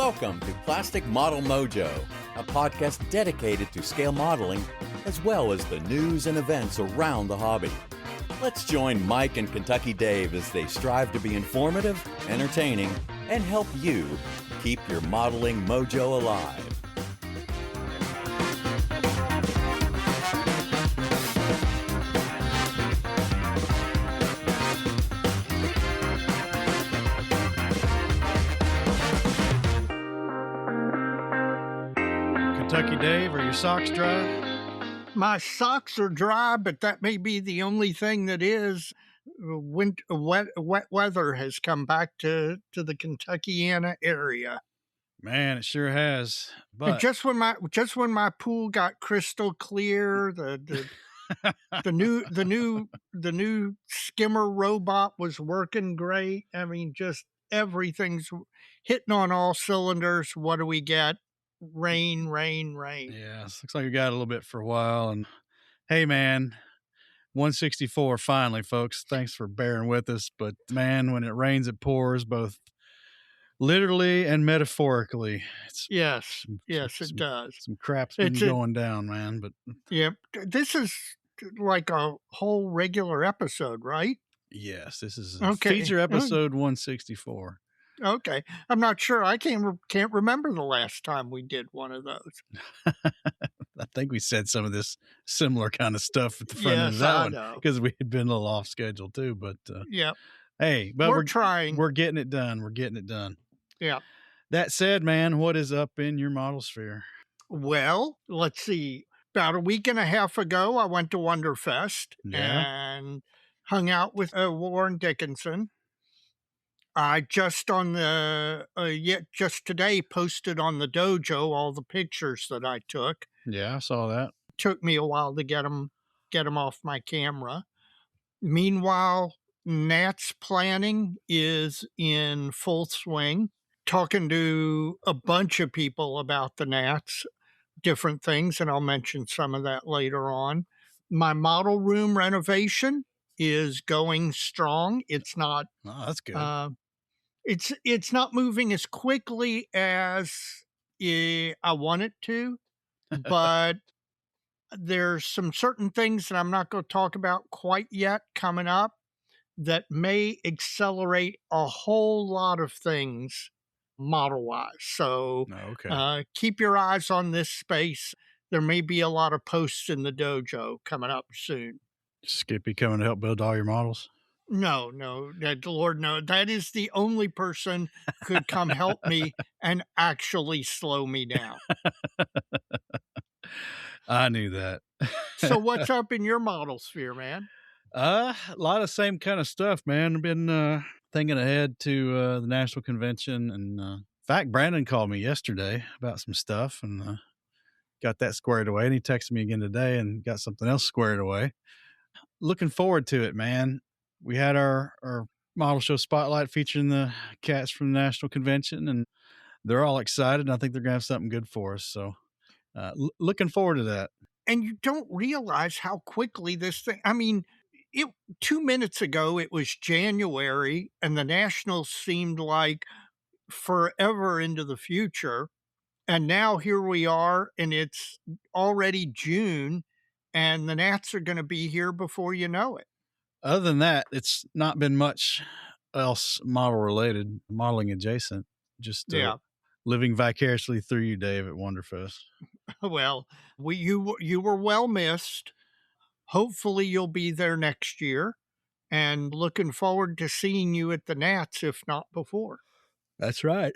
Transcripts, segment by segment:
Welcome to Plastic Model Mojo, a podcast dedicated to scale modeling as well as the news and events around the hobby. Let's join Mike and Kentucky Dave as they strive to be informative, entertaining, and help you keep your modeling mojo alive. Kentucky Dave, are your socks dry? My socks are dry, but that may be the only thing that is. Wet weather has come back to the Kentuckiana area. Man, it sure has. But And just when my pool got crystal clear, the new skimmer robot was working great. I mean, just everything's hitting on all cylinders. What do we get? Rain. yeah, it looks like we got a little bit for a while. And hey, man, 164 finally, folks. Thanks for bearing with us. But man, when it rains, it pours, both literally and metaphorically. Yes, it does. Some crap's been going down, man. But yeah, this is like a whole regular episode, right? yes, this is Okay. feature episode 164. Okay, I'm not sure. I can't remember the last time we did one of those. I think we said some of this similar kind of stuff at the front of Yes, that I one know. because we had been a little off schedule too. But Yeah, hey, but we're trying. We're getting it done. We're getting it done. Yeah. That said, man, what is up in your model sphere? Well, let's see. About a week and a half ago, I went to Wonderfest and hung out with Warren Dickinson. I just today posted on the dojo all the pictures that I took. Yeah, I saw that. Took me a while to get them off my camera. Meanwhile, Nat's planning is in full swing. Talking to a bunch of people about the Nats, different things, and I'll mention some of that later on. My model room renovation is going strong. It's not. Oh, that's good. It's not moving as quickly as I want it to, but there's some certain things that I'm not going to talk about quite yet coming up that may accelerate a whole lot of things model-wise. So keep your eyes on this space. There may be a lot of posts in the dojo coming up soon. Skippy coming to help build all your models? No, Lord, no. That is the only person who could come help me and actually slow me down. I knew that. So what's up in your model sphere, man? A lot of same kind of stuff, man. I've been thinking ahead to the national convention. And in fact, Brandon called me yesterday about some stuff and got that squared away. And he texted me again today and got something else squared away. Looking forward to it, man. We had our model show spotlight featuring the cats from the national convention, and they're all excited. And I think they're going to have something good for us. So looking forward to that. And you don't realize how quickly this thing, 2 minutes ago, it was January and the Nationals seemed like forever into the future. And now here we are and it's already June and the Nats are going to be here before you know it. Other than that, it's not been much else model related, modeling adjacent, just living vicariously through you, Dave, at Wonderfest. Well, you were well missed. Hopefully you'll be there next year and looking forward to seeing you at the Nats, if not before. That's right.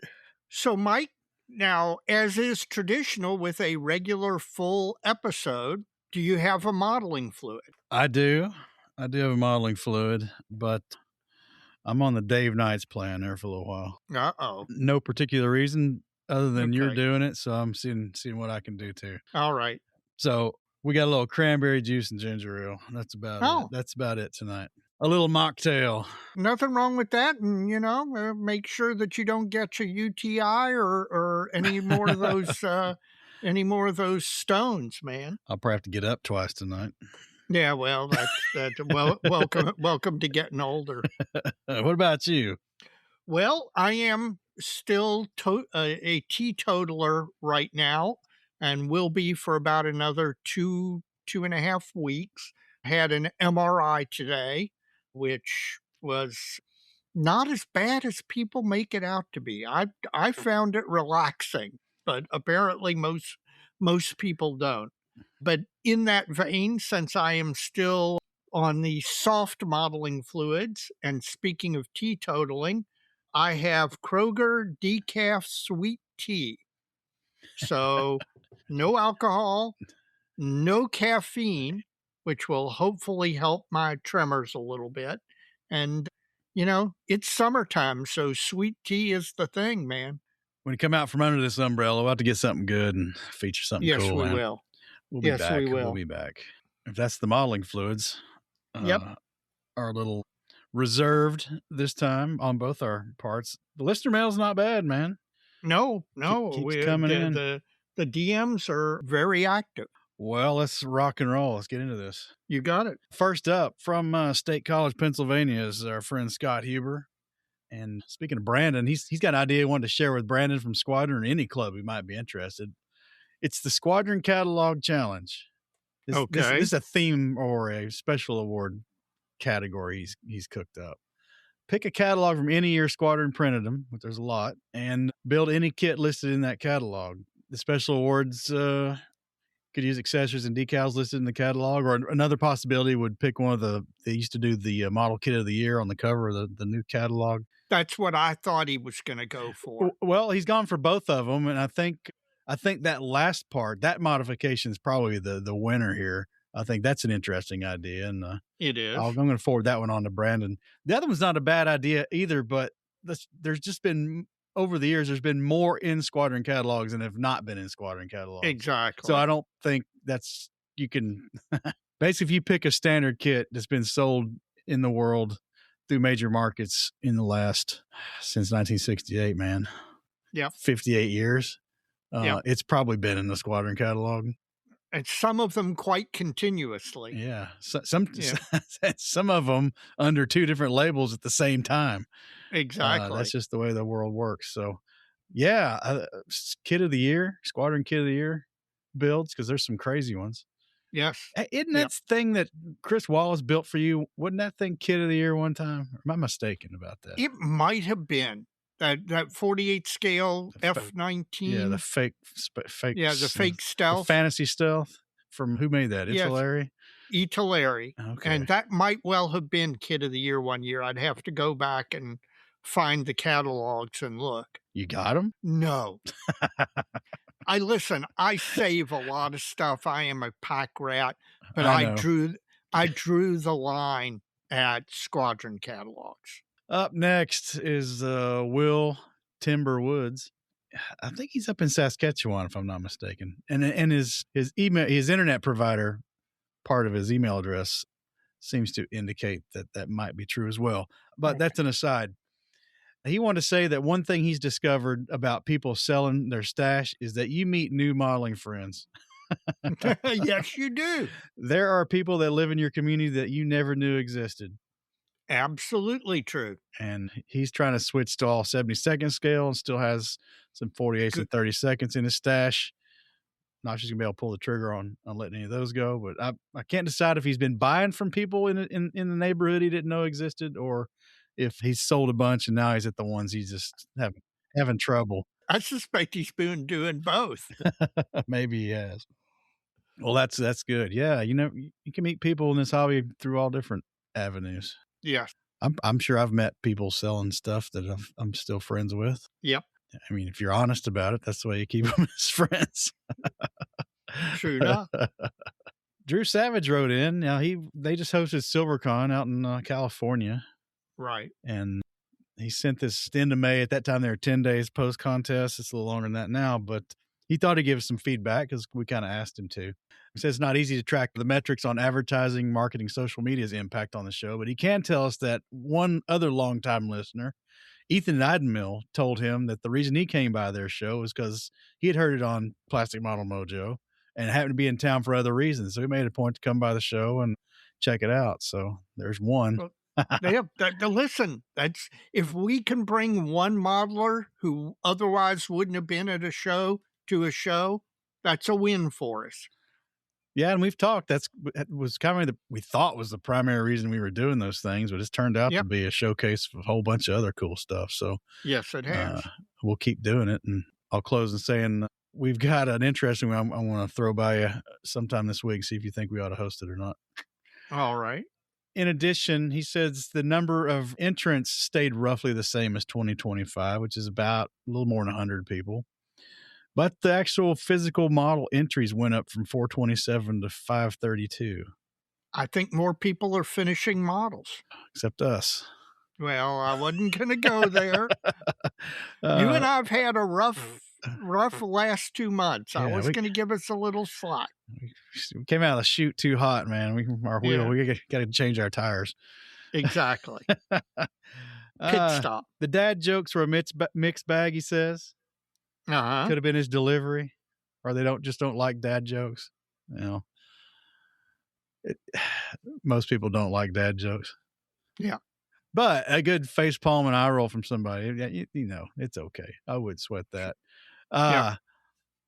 So, Mike, now, as is traditional with a regular full episode, do you have a modeling fluid? I do have a modeling fluid, but I'm on the Dave Knights plan there for a little while. Uh-oh. No particular reason other than you're doing it, so I'm seeing what I can do too. All right. So we got a little cranberry juice and ginger ale. That's about it. That's about it tonight. A little mocktail. Nothing wrong with that. And, make sure that you don't get your UTI or any more of those stones, man. I'll probably have to get up twice tonight. Yeah, well, welcome to getting older. What about you? Well, I am still a teetotaler right now and will be for about another 2.5 weeks. Had an MRI today, which was not as bad as people make it out to be. I found it relaxing, but apparently most people don't. But in that vein, since I am still on the soft modeling fluids, and speaking of teetotaling, I have Kroger decaf sweet tea. So no alcohol, no caffeine, which will hopefully help my tremors a little bit. And, it's summertime, so sweet tea is the thing, man. When you come out from under this umbrella, we'll have to get something good and feature something Yes, cool. we Man. will. We'll be Yes, back. we will. We'll be back. If that's the modeling fluids, Yep. are a little reserved this time on both our parts. The listener mail's not bad, man. No, Keeps coming in. The DMs are very active. Well, let's rock and roll. Let's get into this. You got it. First up from State College, Pennsylvania, is our friend Scott Huber. And speaking of Brandon, he's got an idea he wanted to share with Brandon from Squadron or any club who might be interested. It's the Squadron Catalog Challenge. This is a theme or a special award category he's cooked up. Pick a catalog from any year Squadron printed them, which there's a lot, and build any kit listed in that catalog. The special awards could use accessories and decals listed in the catalog, or another possibility would pick one of they used to do the model kit of the year on the cover of the new catalog. That's what I thought he was going to go for. Well, he's gone for both of them, and I think that last part, that modification is probably the winner here. I think that's an interesting idea, and it is. I'm going to forward that one on to Brandon. The other one's not a bad idea either, but there's just been over the years, there's been more in Squadron catalogs than have not been in Squadron catalogs. Exactly. So I don't think you can basically, if you pick a standard kit that's been sold in the world through major markets since 1968, man. Yeah. 58 years. Yep. It's probably been in the Squadron catalog. And some of them quite continuously. Yeah. Some of them under two different labels at the same time. Exactly. That's just the way the world works. So, yeah, kit of the year, Squadron kit of the year builds, because there's some crazy ones. Yes. Isn't that thing that Chris Wallace built for you? Wasn't that thing kit of the year one time? Or am I mistaken about that? It might have been that 48 scale F-19. Yeah, the fake. Yeah, the fake stealth. The fantasy stealth. From who made that? Italeri? Yes. Italeri. Okay. And that might well have been kit of the year one year. I'd have to go back and find the catalogs and look. You got them? No. I save a lot of stuff. I am a pack rat, but I drew the line at Squadron catalogs. Up next is Will Timber Woods. I think he's up in Saskatchewan, if I'm not mistaken. And his email, his internet provider, part of his email address seems to indicate that might be true as well. But That's an aside. He wanted to say that one thing he's discovered about people selling their stash is that you meet new modeling friends. Yes, you do. There are people that live in your community that you never knew existed. Absolutely true. And he's trying to switch to all 72nd scale and still has some 48s and 32nds in his stash. Not just gonna be able to pull the trigger on letting any of those go, but I can't decide if he's been buying from people in the neighborhood he didn't know existed, or if he's sold a bunch and now he's at the ones he's just having trouble. I suspect he's been doing both. Maybe he has. Well, that's good. Yeah, you can meet people in this hobby through all different avenues. Yes. I'm sure I've met people selling stuff that I'm still friends with. Yep. I mean, if you're honest about it, that's the way you keep them as friends. True enough. Drew Savage wrote in. Now they just hosted SilverCon out in California. Right. And he sent this at the end of May. At that time, there were 10 days post contest. It's a little longer than that now, but he thought he'd give us some feedback because we kind of asked him to. He says it's not easy to track the metrics on advertising, marketing, social media's impact on the show, but he can tell us that one other longtime listener, Ethan Idenmill, told him that the reason he came by their show was because he had heard it on Plastic Model Mojo and happened to be in town for other reasons. So he made a point to come by the show and check it out. So there's one. Listen, that's if we can bring one modeler who otherwise wouldn't have been at a show to a show, that's a win for us. Yeah, and we've talked. That was kind of we thought was the primary reason we were doing those things, but it's turned out to be a showcase of a whole bunch of other cool stuff. So yes, it has. We'll keep doing it, and I'll close in saying we've got an interesting one I want to throw by you sometime this week. See if you think we ought to host it or not. All right. In addition, he says the number of entrants stayed roughly the same as 2025, which is about a little more than 100 people. But the actual physical model entries went up from 427 to 532. I think more people are finishing models. Except us. Well, I wasn't going to go there. You and I have had a rough last 2 months. I was going to give us a little slack. We came out of the chute too hot, man. We got to change our tires. Exactly. Pit stop. The dad jokes were a mixed bag, he says. Uh-huh. Could have been his delivery, or they don't like dad jokes. You know, most people don't like dad jokes. Yeah. But a good face palm and eye roll from somebody, you know, it's okay. I wouldn't sweat that.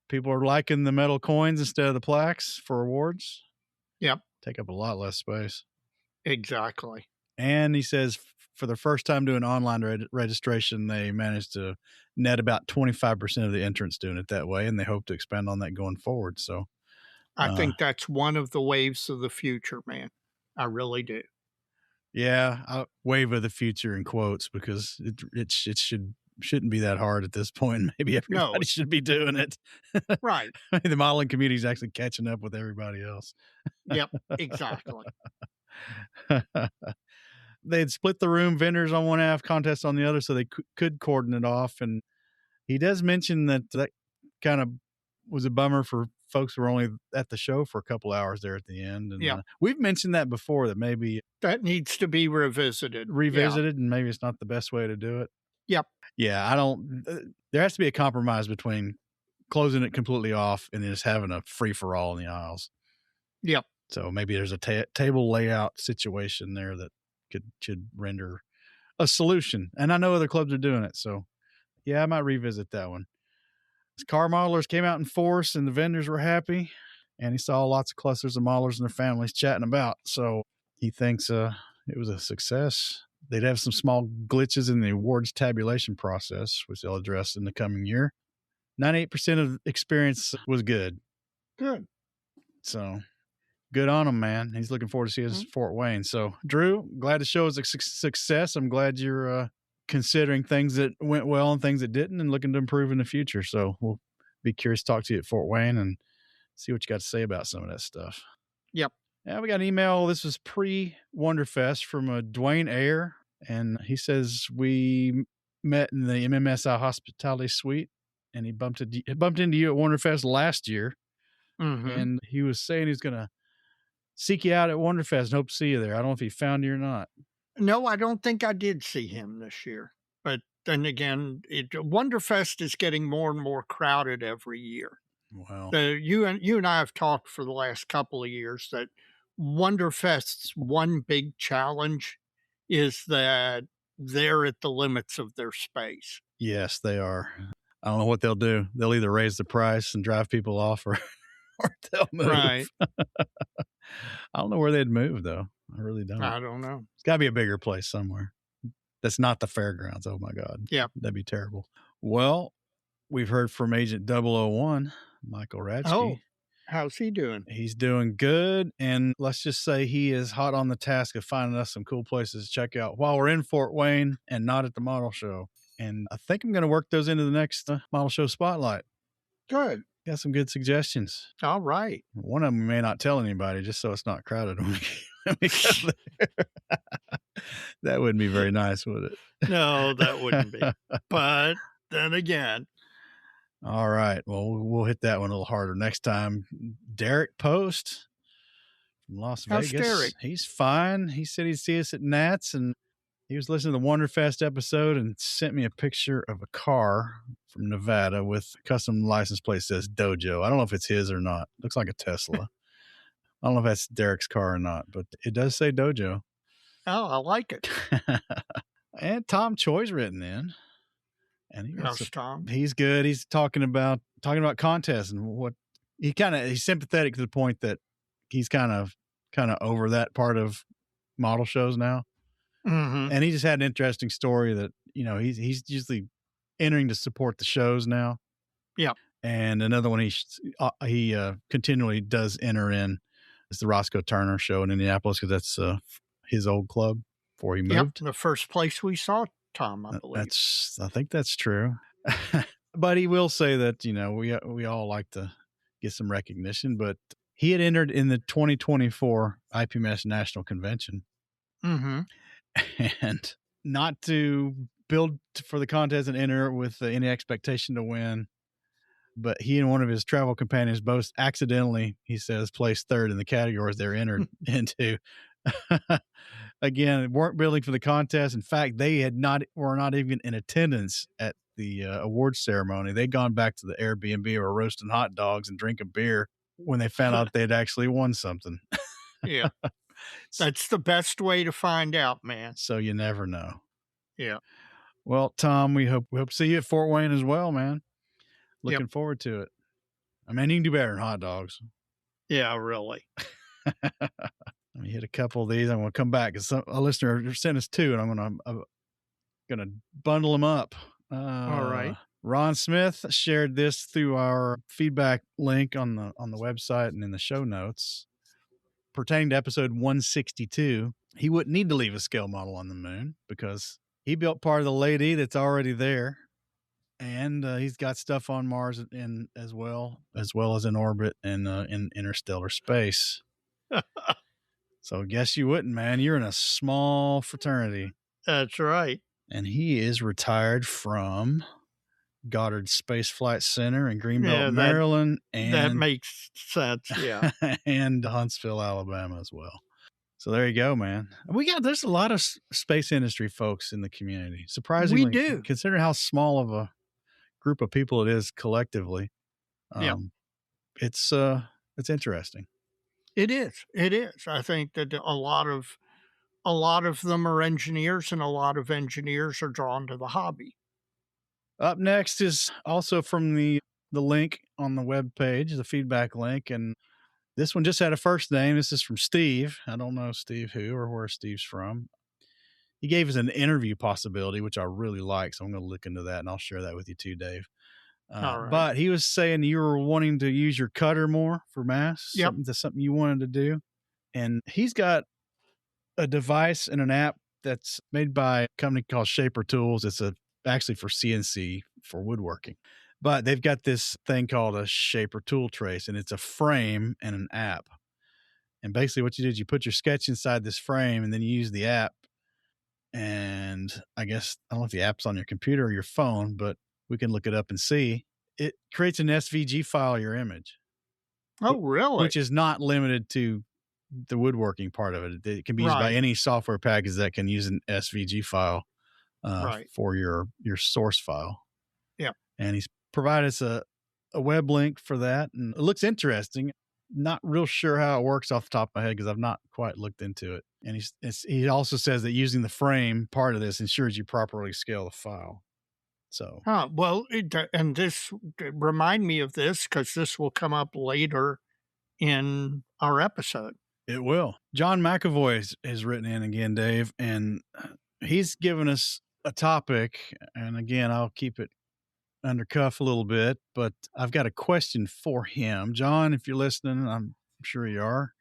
People are liking the metal coins instead of the plaques for awards. Yep. Take up a lot less space. Exactly. And he says for the first time doing online registration, they managed to net about 25% of the entrants doing it that way, and they hope to expand on that going forward. So I think that's one of the waves of the future, man. I really do. Yeah, wave of the future in quotes, because it shouldn't be that hard at this point. Maybe everybody should be doing it. Right. The modeling community is actually catching up with everybody else. Yep, exactly. They had split the room, vendors on one half, contests on the other, so they could cordon it off. And he does mention that kind of was a bummer for folks who were only at the show for a couple hours there at the end. And we've mentioned that before, that maybe that needs to be revisited, and maybe it's not the best way to do it. Yep. Yeah, there has to be a compromise between closing it completely off and just having a free-for-all in the aisles. Yep. So maybe there's a table layout situation there that should render a solution. And I know other clubs are doing it. So yeah, I might revisit that one. Car modelers came out in force and the vendors were happy, and he saw lots of clusters of modelers and their families chatting about. So he thinks it was a success. They'd have some small glitches in the awards tabulation process, which they'll address in the coming year. 98% of the experience was good. Good. So good on him, man. He's looking forward to see his Fort Wayne. So Drew, glad the show is a success. I'm glad you're considering things that went well and things that didn't, and looking to improve in the future. So we'll be curious to talk to you at Fort Wayne and see what you got to say about some of that stuff. Yep. Yeah, we got an email. This was pre-Wonderfest from Dwayne Ayer, and he says we met in the MMSI hospitality suite, and he bumped into you at Wonderfest last year, and he was saying he's going to seek you out at Wonderfest and hope to see you there. I don't know if he found you or not. No, I don't think I did see him this year. But then again, Wonderfest is getting more and more crowded every year. Wow. You and I have talked for the last couple of years that Wonderfest's one big challenge is that they're at the limits of their space. Yes, they are. I don't know what they'll do. They'll either raise the price and drive people off, or they'll move. Right. I don't know where they'd move, though. I really don't. I don't know. It's got to be a bigger place somewhere. That's not the fairgrounds. Oh, my God. Yeah. That'd be terrible. Well, we've heard from Agent 001, Michael Ratchke. Oh, how's he doing? He's doing good. And let's just say he is hot on the task of finding us some cool places to check out while we're in Fort Wayne and not at the model show. And I think I'm going to work those into the next model show spotlight. Good. Got some good suggestions. All right. One of them we may not tell anybody, just so it's not crowded when we go there. That wouldn't be very nice, would it? No, that wouldn't be. But then again. All right. Well, we'll hit that one a little harder next time. Derek Post from Las Vegas. How's Derek? He's fine. He said he'd see us at Nats, and he was listening to the Wonderfest episode and sent me a picture of a car from Nevada with a custom license plate that says Dojo. I don't know if it's his or not. Looks like a Tesla. I don't know if that's Derek's car or not, but it does say Dojo. Oh, I like it. And Tom Choi's written in, and Yes, Tom. he's good. He's talking about contests and what he's sympathetic to the point that he's kind of over that part of model shows now. Mm-hmm. And he just had an interesting story that, he's usually entering to support the shows now. Yeah. And another one he continually does enter in is the Roscoe Turner show in Indianapolis, because that's his old club before he moved. Yep, the first place we saw Tom, I believe. I think that's true. But he will say that, we all like to get some recognition, but he had entered in the 2024 IPMS National Convention. Mm-hmm. And not to build for the contest and enter with any expectation to win, but he and one of his travel companions both accidentally, he says, placed third in the categories they're entered into. Again, weren't building for the contest. In fact, they were not even in attendance at the awards ceremony. They'd gone back to the Airbnb, or roasting hot dogs and drinking beer when they found out they'd actually won something. Yeah. That's the best way to find out, man. So you never know. Yeah. Well, Tom, we hope to see you at Fort Wayne as well, man. Looking forward to it. I mean, you can do better than hot dogs. Yeah, really. Let me hit a couple of these. I'm going to come back because a listener sent us two, and I'm going to bundle them up. All right. Ron Smith shared this through our feedback link on the website and in the show notes. Pertaining to episode 162, he wouldn't need to leave a scale model on the moon because he built part of the Lady that's already there, and he's got stuff on Mars as well as in orbit and in interstellar space. So guess you wouldn't, man. You're in a small fraternity. That's right. And he is retired from Goddard Space Flight Center in Greenbelt, Maryland. And that makes sense, yeah. And Huntsville, Alabama as well. So there you go, man. There's a lot of space industry folks in the community. Surprisingly, we do. Considering how small of a group of people it is collectively. It's interesting. It is. I think that a lot of them are engineers, and a lot of engineers are drawn to the hobby. Up next is also from the link on the web page, the feedback link, and this one just had a first name. This is from Steve. I don't know Steve who or where Steve's from. He gave us an interview possibility, which I really like, so I'm going to look into that, and I'll share that with you too, Dave. All right. But he was saying you were wanting to use your cutter more for mass. Yep. That's something you wanted to do. And he's got a device and an app that's made by a company called Shaper Tools. It's actually for CNC for woodworking. But they've got this thing called a Shaper Tool Trace, and it's a frame and an app. And basically what you did is you put your sketch inside this frame, and then you use the app. And I guess, I don't know if the app's on your computer or your phone, but we can look it up and see. It creates an SVG file of your image. Oh, really? Which is not limited to the woodworking part of it. It can be used by any software package that can use an SVG file for your source file. Yeah. And he's provided us a web link for that. And it looks interesting. Not real sure how it works off the top of my head because I've not quite looked into it. And he also says that using the frame part of this ensures you properly scale the file. So, well, and this remind me of this because this will come up later in our episode. It will. John McAvoy has written in again, Dave, and he's given us a topic. And again, I'll keep it under cuff a little bit, but I've got a question for him. John, if you're listening, I'm sure you are.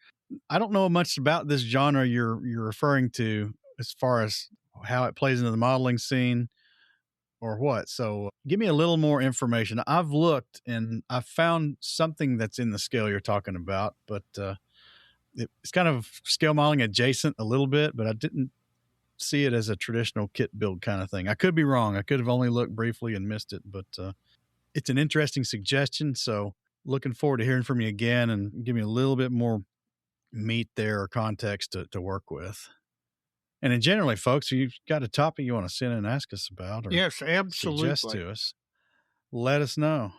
I don't know much about this genre you're referring to as far as how it plays into the modeling scene or what. So give me a little more information. I've looked and I've found something that's in the scale you're talking about, but it's kind of scale modeling adjacent a little bit, but I didn't see it as a traditional kit build kind of thing. I could be wrong. I could have only looked briefly and missed it, but it's an interesting suggestion. So looking forward to hearing from you again and give me a little bit more meat there or context to work with. And then generally, folks, if you've got a topic you want to send and ask us about or yes, absolutely. suggest to us, let us know.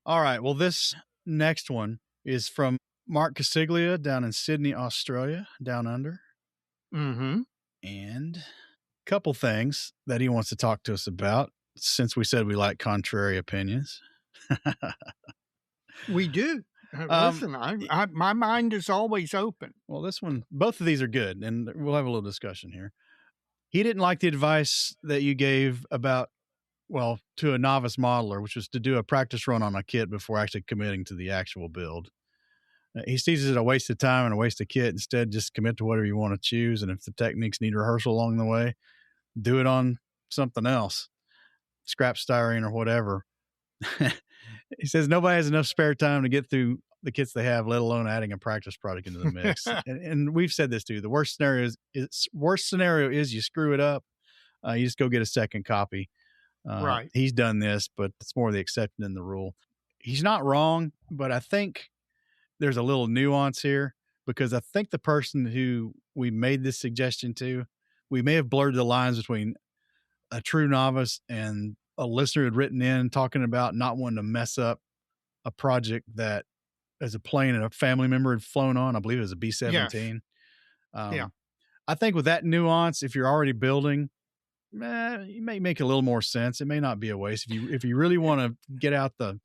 All right. Well, this next one is from Mark Casiglia down in Sydney, Australia, down under. Mm-hmm. And a couple things that he wants to talk to us about, since we said we like contrary opinions. We do. Um, Listen, my mind is always open. Well, this one, both of these are good, and we'll have a little discussion here. He didn't like the advice that you gave about, well, to a novice modeler, which was to do a practice run on a kit before actually committing to the actual build. He sees it a waste of time and a waste of kit. Instead, just commit to whatever you want to choose. And if the techniques need rehearsal along the way, do it on something else, scrap styrene or whatever. He says nobody has enough spare time to get through the kits they have, let alone adding a practice product into the mix. and we've said this too. The worst scenario is you screw it up. You just go get a second copy. Right. He's done this, but it's more the exception than the rule. He's not wrong, but I think there's a little nuance here, because I think the person who we made this suggestion to, we may have blurred the lines between a true novice and a listener had written in talking about not wanting to mess up a project that as a plane and a family member had flown on. I believe it was a B-17. Yes. Yeah. I think with that nuance, if you're already building, it may make a little more sense. It may not be a waste. If you really want to get out the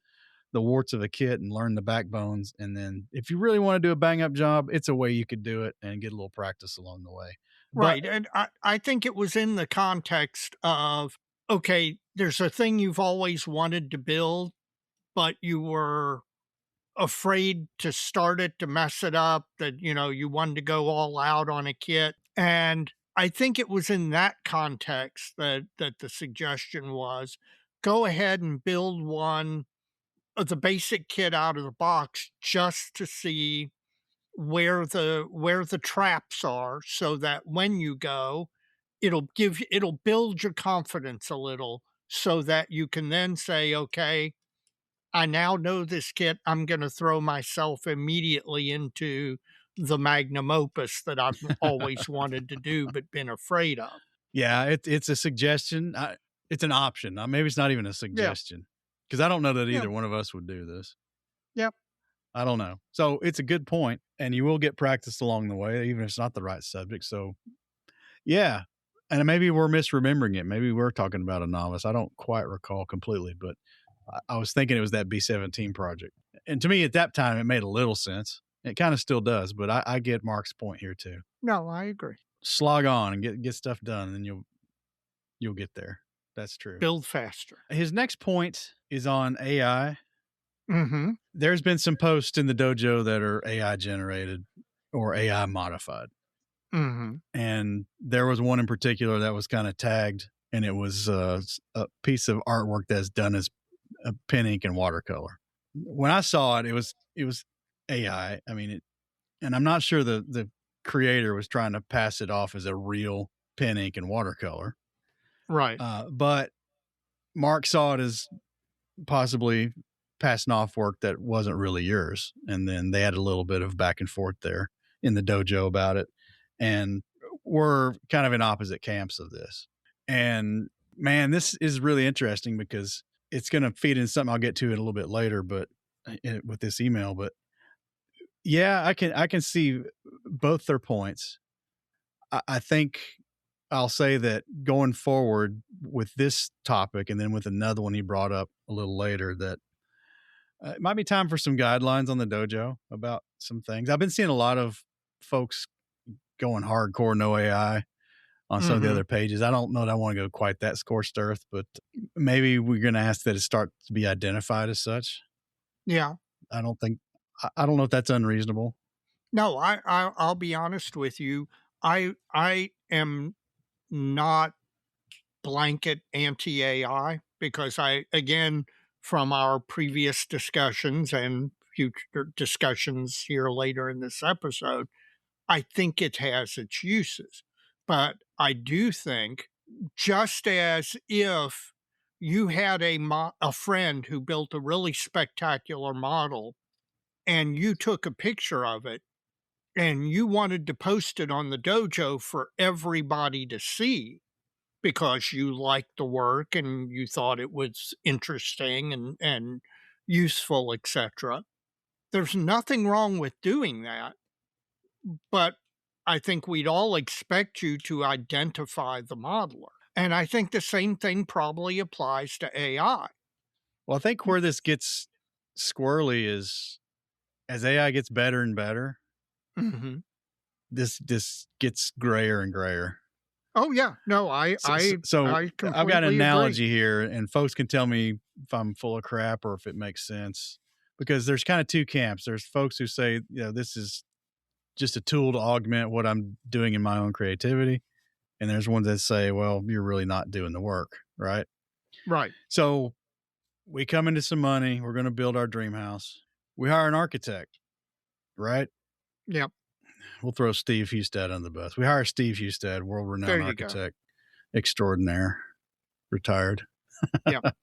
warts of a kit and learn the backbones, and then if you really want to do a bang up job, it's a way you could do it and get a little practice along the way. Right. And I think it was in the context of, okay, there's a thing you've always wanted to build, but you were afraid to start it, to mess it up, that, you wanted to go all out on a kit. And I think it was in that context that the suggestion was, go ahead and build one of the basic kit out of the box, just to see where the traps are, so that when you go, it'll build your confidence a little, so that you can then say, okay, I now know this kit. I'm going to throw myself immediately into the magnum opus that I've always wanted to do but been afraid of. Yeah, it's a suggestion. It's an option. Maybe it's not even a suggestion, because I don't know that either one of us would do this. Yep. I don't know. So it's a good point, and you will get practice along the way, even if it's not the right subject. So yeah. And maybe we're misremembering it. Maybe we're talking about a novice. I don't quite recall completely, but I was thinking it was that B-17 project. And to me at that time, it made a little sense. It kind of still does, but I get Mark's point here too. No, I agree. Slog on and get stuff done, and then you'll get there. That's true. Build faster. His next point is on AI. Mm-hmm. There's been some posts in the dojo that are AI generated or AI modified. Mm-hmm. And there was one in particular that was kind of tagged, and it was a piece of artwork that's done as a pen, ink, and watercolor. When I saw it, it was AI. I mean, and I'm not sure the creator was trying to pass it off as a real pen, ink, and watercolor. Right. But Mark saw it as possibly passing off work that wasn't really yours. And then they had a little bit of back and forth there in the dojo about it. And we're kind of in opposite camps of this. And man, this is really interesting, because it's going to feed in something I'll get to it a little bit later, but with this email. But yeah, I can see both their points. I think I'll say that going forward with this topic, and then with another one he brought up a little later, that it might be time for some guidelines on the dojo about some things. I've been seeing a lot of folks going hardcore no AI on some of the other pages. I don't know that I want to go quite that scorched earth, but maybe we're going to ask that it start to be identified as such. Yeah. I don't know if that's unreasonable. No, I'll be honest with you. I am not blanket anti-AI, because again, from our previous discussions and future discussions here later in this episode, I think it has its uses. But I do think, just as if you had a friend who built a really spectacular model and you took a picture of it and you wanted to post it on the dojo for everybody to see because you liked the work and you thought it was interesting and useful, etc. There's nothing wrong with doing that. But I think we'd all expect you to identify the modeler. And I think the same thing probably applies to AI. Well, I think where this gets squirrely is as AI gets better and better, Mm-hmm. this gets grayer and grayer. Oh yeah, no, I I've got an completely analogy agree. here, and folks can tell me if I'm full of crap or if it makes sense. Because there's kind of two camps. There's folks who say, this is just a tool to augment what I'm doing in my own creativity. And there's ones that say, well, you're really not doing the work, right? Right. So we come into some money. We're going to build our dream house. We hire an architect, right? Yep. We'll throw Steve Husted on the bus. We hire Steve Husted, world-renowned architect extraordinaire, retired. Yep.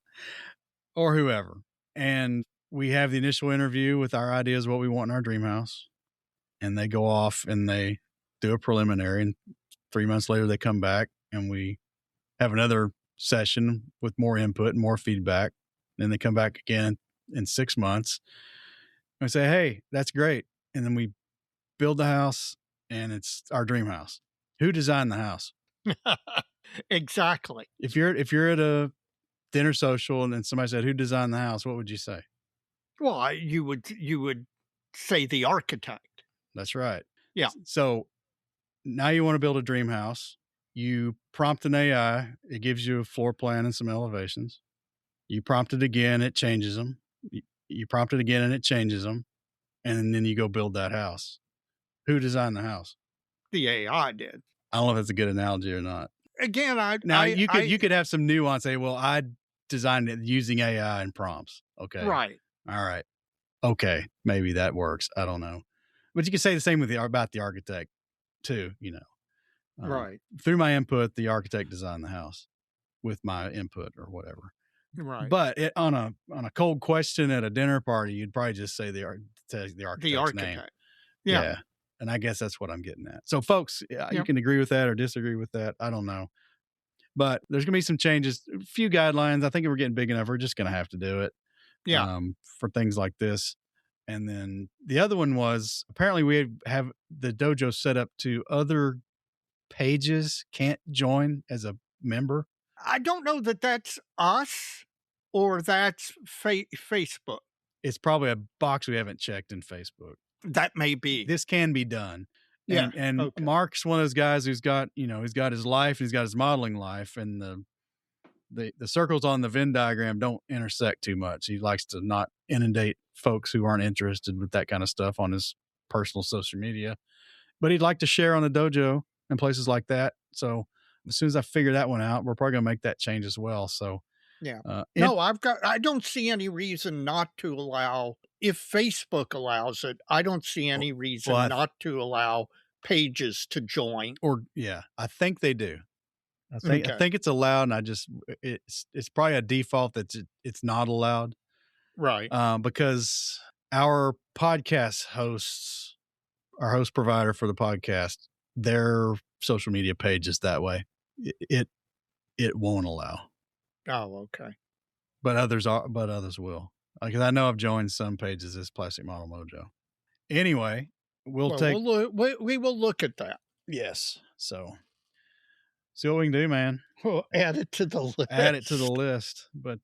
Or whoever. And we have the initial interview with our ideas, what we want in our dream house. And they go off and they do a preliminary. And 3 months later, they come back and we have another session with more input and more feedback. Then they come back again in 6 months. And we say, hey, that's great. And then we build the house and it's our dream house. Who designed the house? Exactly. If you're at a dinner social and then somebody said, who designed the house? What would you say? Well, you would say the architect. That's right. Yeah. So now you want to build a dream house. You prompt an AI. It gives you a floor plan and some elevations. You prompt it again. It changes them. You prompt it again and it changes them. And then you go build that house. Who designed the house? The AI did. I don't know if that's a good analogy or not. Again, you could have some nuance. Say, well, I designed it using AI and prompts. Okay. Right. All right. Okay. Maybe that works. I don't know. But you can say the same about the architect too, Right. Through my input, the architect designed the house with my input or whatever. Right. But on a cold question at a dinner party, you'd probably just say the architect's name. Yeah. And I guess that's what I'm getting at. So folks, you can agree with that or disagree with that. I don't know. But there's going to be some changes, a few guidelines. I think if we're getting big enough, we're just going to have to do it. Yeah. For things like this. And then the other one was apparently we have the dojo set up to other pages can't join as a member. I don't know that that's us or that's Facebook. It's probably a box we haven't checked in Facebook. That may be. This can be done. Yeah. And okay. Mark's one of those guys who's got, he's got his life, he's got his modeling life, and the circles on the Venn diagram don't intersect too much. He likes to not inundate folks who aren't interested with that kind of stuff on his personal social media, but he'd like to share on the dojo and places like that. So as soon as I figure that one out, we're probably going to make that change as well. So yeah, I don't see any reason not to allow, if Facebook allows it, I don't see any reason not to allow pages to join. I think they do. I think it's allowed, and it's probably a default that it's not allowed, right? Because our podcast hosts, our host provider for the podcast, their social media page is that way. It won't allow. Oh, okay. But others will. Because I know I've joined some pages as Plastic Model Mojo. Anyway, we will look at that. Yes. So. See what we can do, man. We'll add it to the list. But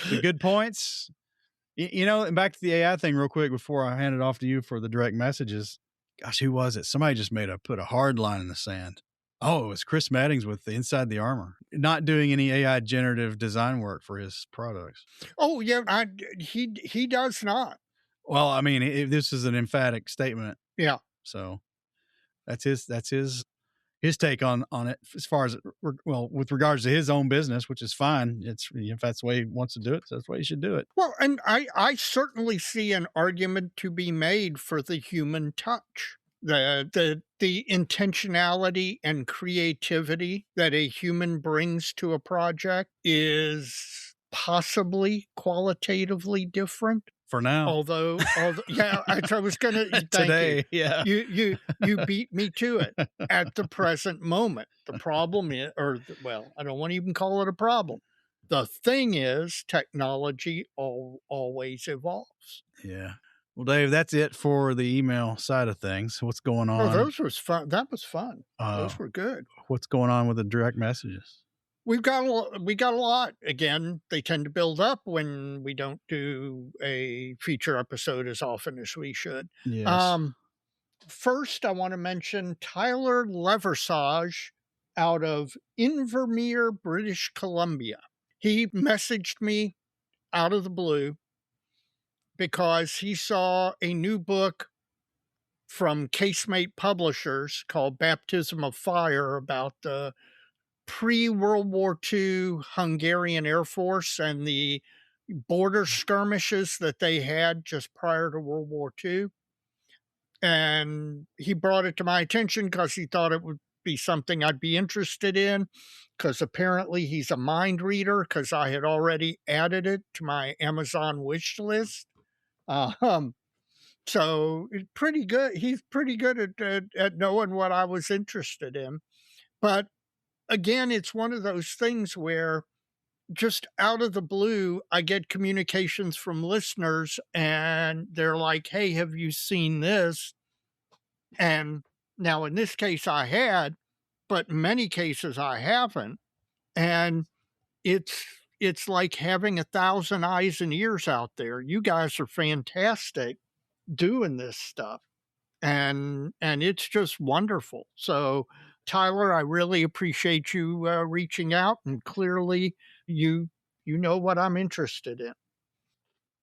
the good points, and back to the AI thing real quick before I hand it off to you for the direct messages. Gosh, who was it? Somebody just put a hard line in the sand. Oh, it was Chris Maddings with the Inside the Armor, not doing any AI generative design work for his products. Oh yeah, he does not. Well, I mean, this is an emphatic statement. Yeah. So that's his take on it as far as with regards to his own business, which is fine. It's if that's the way he wants to do it, that's the way he should do it. Well, and I certainly see an argument to be made for the human touch, the intentionality and creativity that a human brings to a project is possibly qualitatively different. For now, although yeah, I was gonna today. Yeah, you beat me to it at the present moment. The problem is, I don't want to even call it a problem. The thing is, technology always evolves. Yeah. Well, Dave, that's it for the email side of things. What's going Oh, on? those was fun. That was fun. Those were good. What's going on with the direct messages? We got a lot. Again, they tend to build up when we don't do a feature episode as often as we should. Yes. First, I want to mention Tyler Leversage out of Invermere, British Columbia. He messaged me out of the blue because he saw a new book from Casemate Publishers called Baptism of Fire about the pre-World War II Hungarian Air Force and the border skirmishes that they had just prior to World War II. And he brought it to my attention because he thought it would be something I'd be interested in, because apparently he's a mind reader, because I had already added it to my Amazon wish list. So it's pretty good. He's pretty good at knowing what I was interested in. But again, it's one of those things where just out of the blue, I get communications from listeners and they're like, hey, have you seen this? And now in this case I had, but in many cases I haven't. And it's like having 1,000 eyes and ears out there. You guys are fantastic doing this stuff. And it's just wonderful. So Tyler, I really appreciate you reaching out, and clearly you know what I'm interested in.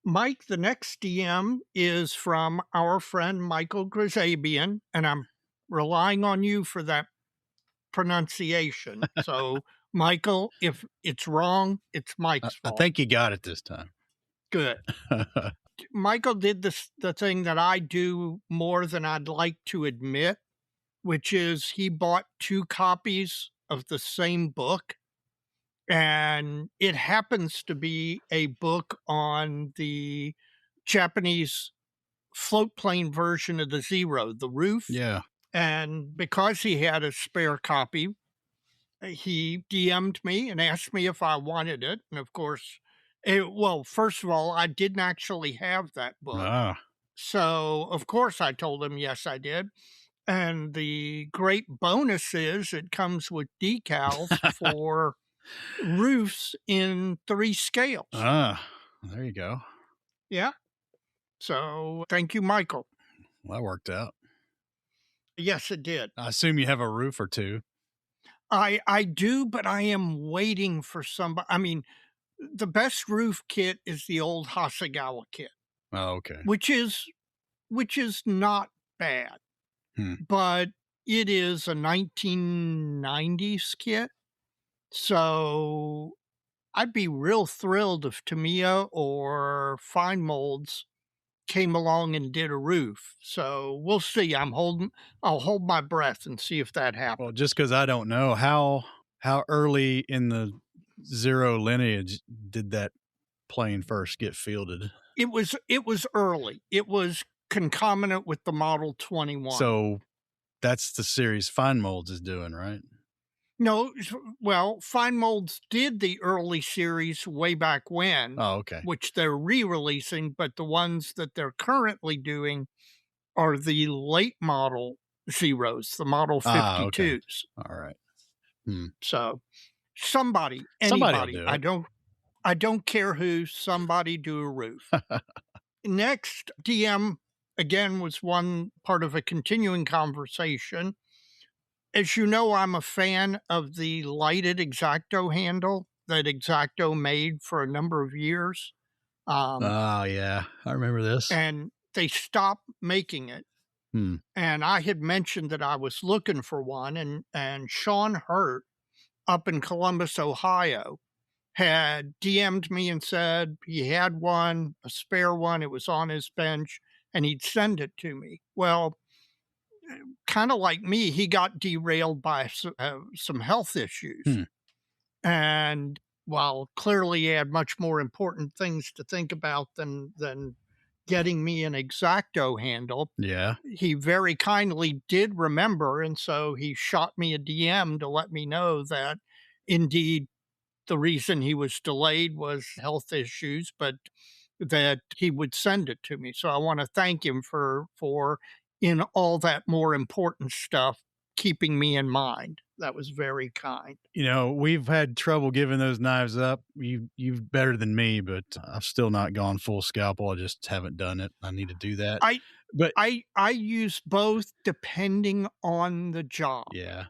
Mike, the next DM is from our friend Michael Grisabian, and I'm relying on you for that pronunciation. So, Michael, if it's wrong, it's Mike's I fault. think you got it this time. Good. Michael did the thing that I do more than I'd like to admit, which is he bought 2 copies of the same book. And it happens to be a book on the Japanese float plane version of the Zero, the Roof. Yeah. And because he had a spare copy, he DM'd me and asked me if I wanted it. And of course, well, first of all, I didn't actually have that book. So, of course, I told him, yes, I did. And the great bonus is it comes with decals for roofs in 3 scales. There you go. Yeah. So thank you, Michael. Well, that worked out. Yes, it did. I assume you have a roof or 2. I do, but I am waiting for somebody. I mean, the best roof kit is the old Hasegawa kit. Oh, okay. Which is not bad. But it is a 1990s kit. So I'd be real thrilled if Tamiya or Fine Molds came along and did a roof. So we'll see. I'll hold my breath and see if that happens. Well, just because I don't know how early in the Zero lineage did that plane first get fielded. It was early. It was concomitant with the Model 21. So that's the series Fine Molds is doing, right? No, well, Fine Molds did the early series way back when. Oh, okay. Which they're re-releasing, but the ones that they're currently doing are the late model Zeros, the Model 52s. Okay. All right. So anybody, do it. I don't care who, somebody do a roof. Next DM, again, was one part of a continuing conversation. As you know, I'm a fan of the lighted X-Acto handle that X-Acto made for a number of years. Oh, yeah. I remember this. And they stopped making it. And I had mentioned that I was looking for one, and Sean Hurt up in Columbus, Ohio, had DM'd me and said he had one, a spare one. It was on his bench, and he'd send it to me. Well, kind of like me, he got derailed by some health issues. And while clearly he had much more important things to think about than getting me an X-Acto handle, yeah, he very kindly did remember. And so he shot me a DM to let me know that indeed the reason he was delayed was health issues, but that he would send it to me. So I want to thank him for in all that more important stuff, keeping me in mind. That was very kind. You know, we've had trouble giving those knives up. You've better than me, but I've still not gone full scalpel. I just haven't done it. I need to do that. But I use both depending on the job. yeah.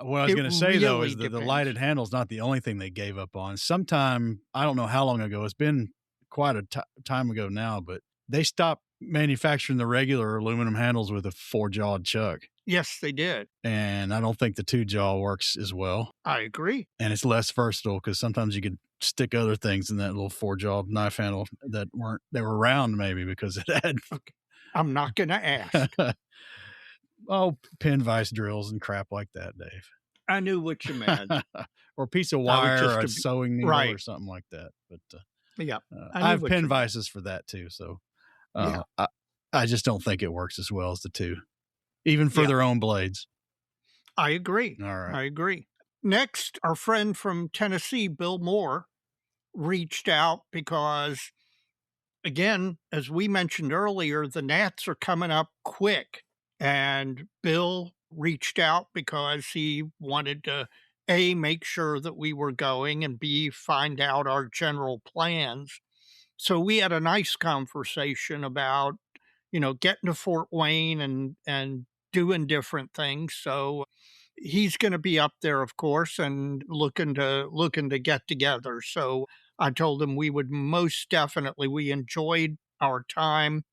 What I was going to say, though, is that the depends. lighted handle is not the only thing they gave up on. Sometime, I don't know how long ago, it's been quite a time ago now, but they stopped manufacturing the regular aluminum handles with a 4-jawed chuck. Yes, they did. And I don't think the 2-jaw works as well. I agree. And it's less versatile because sometimes you could stick other things in that little 4-jawed knife handle that were round maybe because it had. Okay. I'm not going to ask. Oh, pin vise drills and crap like that, Dave. I knew what you meant. Or a piece of wire or a sewing needle or something like that. But yeah, I have pin vices for that too. So I just don't think it works as well as the two, even for their own blades. I agree. All right. I agree. Next, our friend from Tennessee, Bill Moore, reached out because, again, as we mentioned earlier, the Nats are coming up quick. And Bill reached out because he wanted to, A, make sure that we were going, and B, find out our general plans. So we had a nice conversation about, getting to Fort Wayne and doing different things. So he's going to be up there, of course, and looking to get together. So I told him we enjoyed our time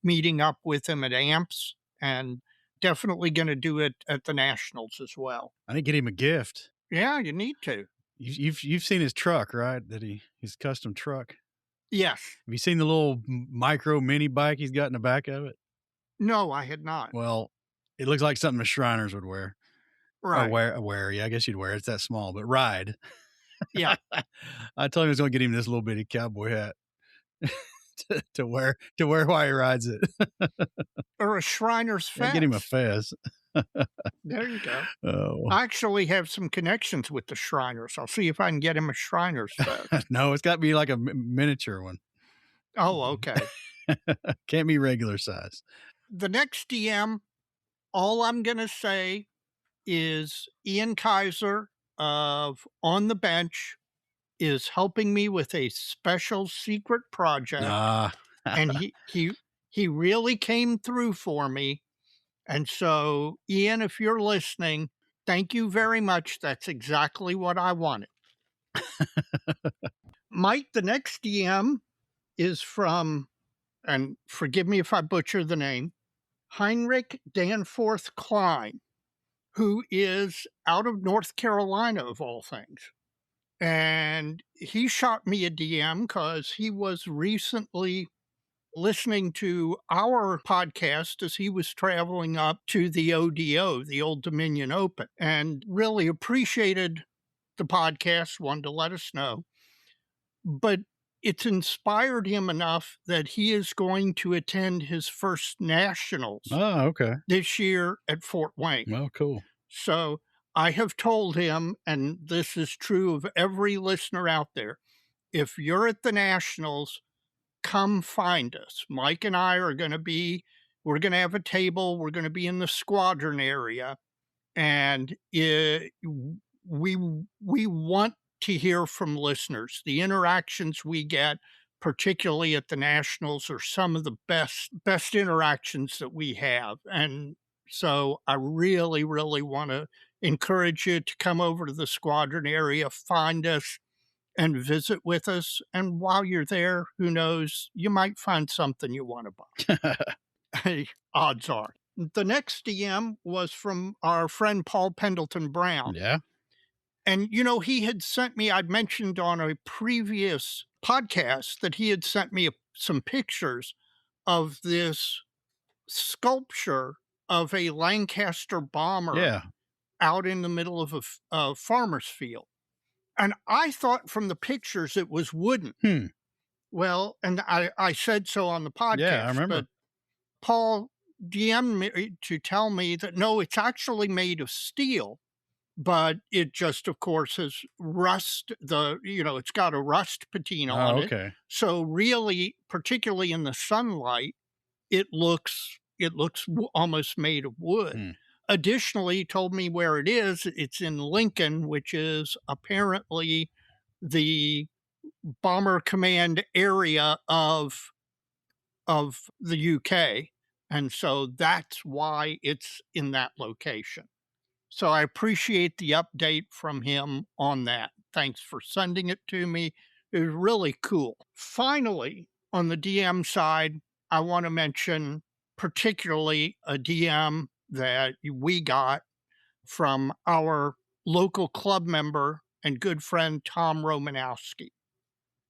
meeting up with him at AMPS, and definitely going to do it at the Nationals as well. I need to get him a gift. Yeah, you need to. You've seen his truck, right? His custom truck. Yes. Have you seen the little micro mini bike he's got in the back of it? No, I had not. Well, it looks like something the Shriners would wear. Right. Or wear. Yeah, I guess you'd wear it. It's that small, but ride. Yeah. I told him I was going to get him this little bitty cowboy hat. to wear while he rides it. Or a Shriner's fez. Yeah, get him a fez. There you go. Oh. I actually have some connections with the Shriners. I'll see if I can get him a Shriner's fez. No, it's got to be like a miniature one. Oh, okay. Can't be regular size. The next DM, all I'm going to say is Ian Kaiser of On the Bench is helping me with a special secret project. And he really came through for me. And so, Ian, if you're listening, thank you very much. That's exactly what I wanted. Mike, the next DM is from, and forgive me if I butcher the name, Heinrich Danforth Klein, who is out of North Carolina, of all things. And he shot me a DM because he was recently listening to our podcast as he was traveling up to the ODO, the Old Dominion Open, and really appreciated the podcast, wanted to let us know. But it's inspired him enough that he is going to attend his first Nationals this year at Fort Wayne. Oh, cool. So I have told him, and this is true of every listener out there, if you're at the Nationals, come find us. Mike and I are going to we're going to have a table. We're going to be in the Squadron area. And we want to hear from listeners. The interactions we get, particularly at the Nationals, are some of the best interactions that we have. And so I really, really want to encourage you to come over to the Squadron area, find us, and visit with us. And while you're there, who knows, you might find something you want to buy. Odds are. The next DM was from our friend Paul Pendleton Brown. Yeah. And, he had sent me, I'd mentioned on a previous podcast that he had sent me some pictures of this sculpture of a Lancaster bomber out in the middle of a farmer's field. And I thought from the pictures it was wooden. Well, and I said so on the podcast. Yeah, I remember. But Paul DM'd me to tell me that, no, it's actually made of steel. but it just, of course, has it's got a rust patina on it. okay. So really, particularly in the sunlight, it looks almost made of wood. Hmm. Additionally, he told me where it is. It's in Lincoln, which is apparently the Bomber Command area of the UK, and so that's why it's in that location. So I appreciate the update from him on that. Thanks for sending it to me. It was really cool. Finally, on the DM side, I want to mention particularly a DM that we got from our local club member and good friend, Tom Romanowski.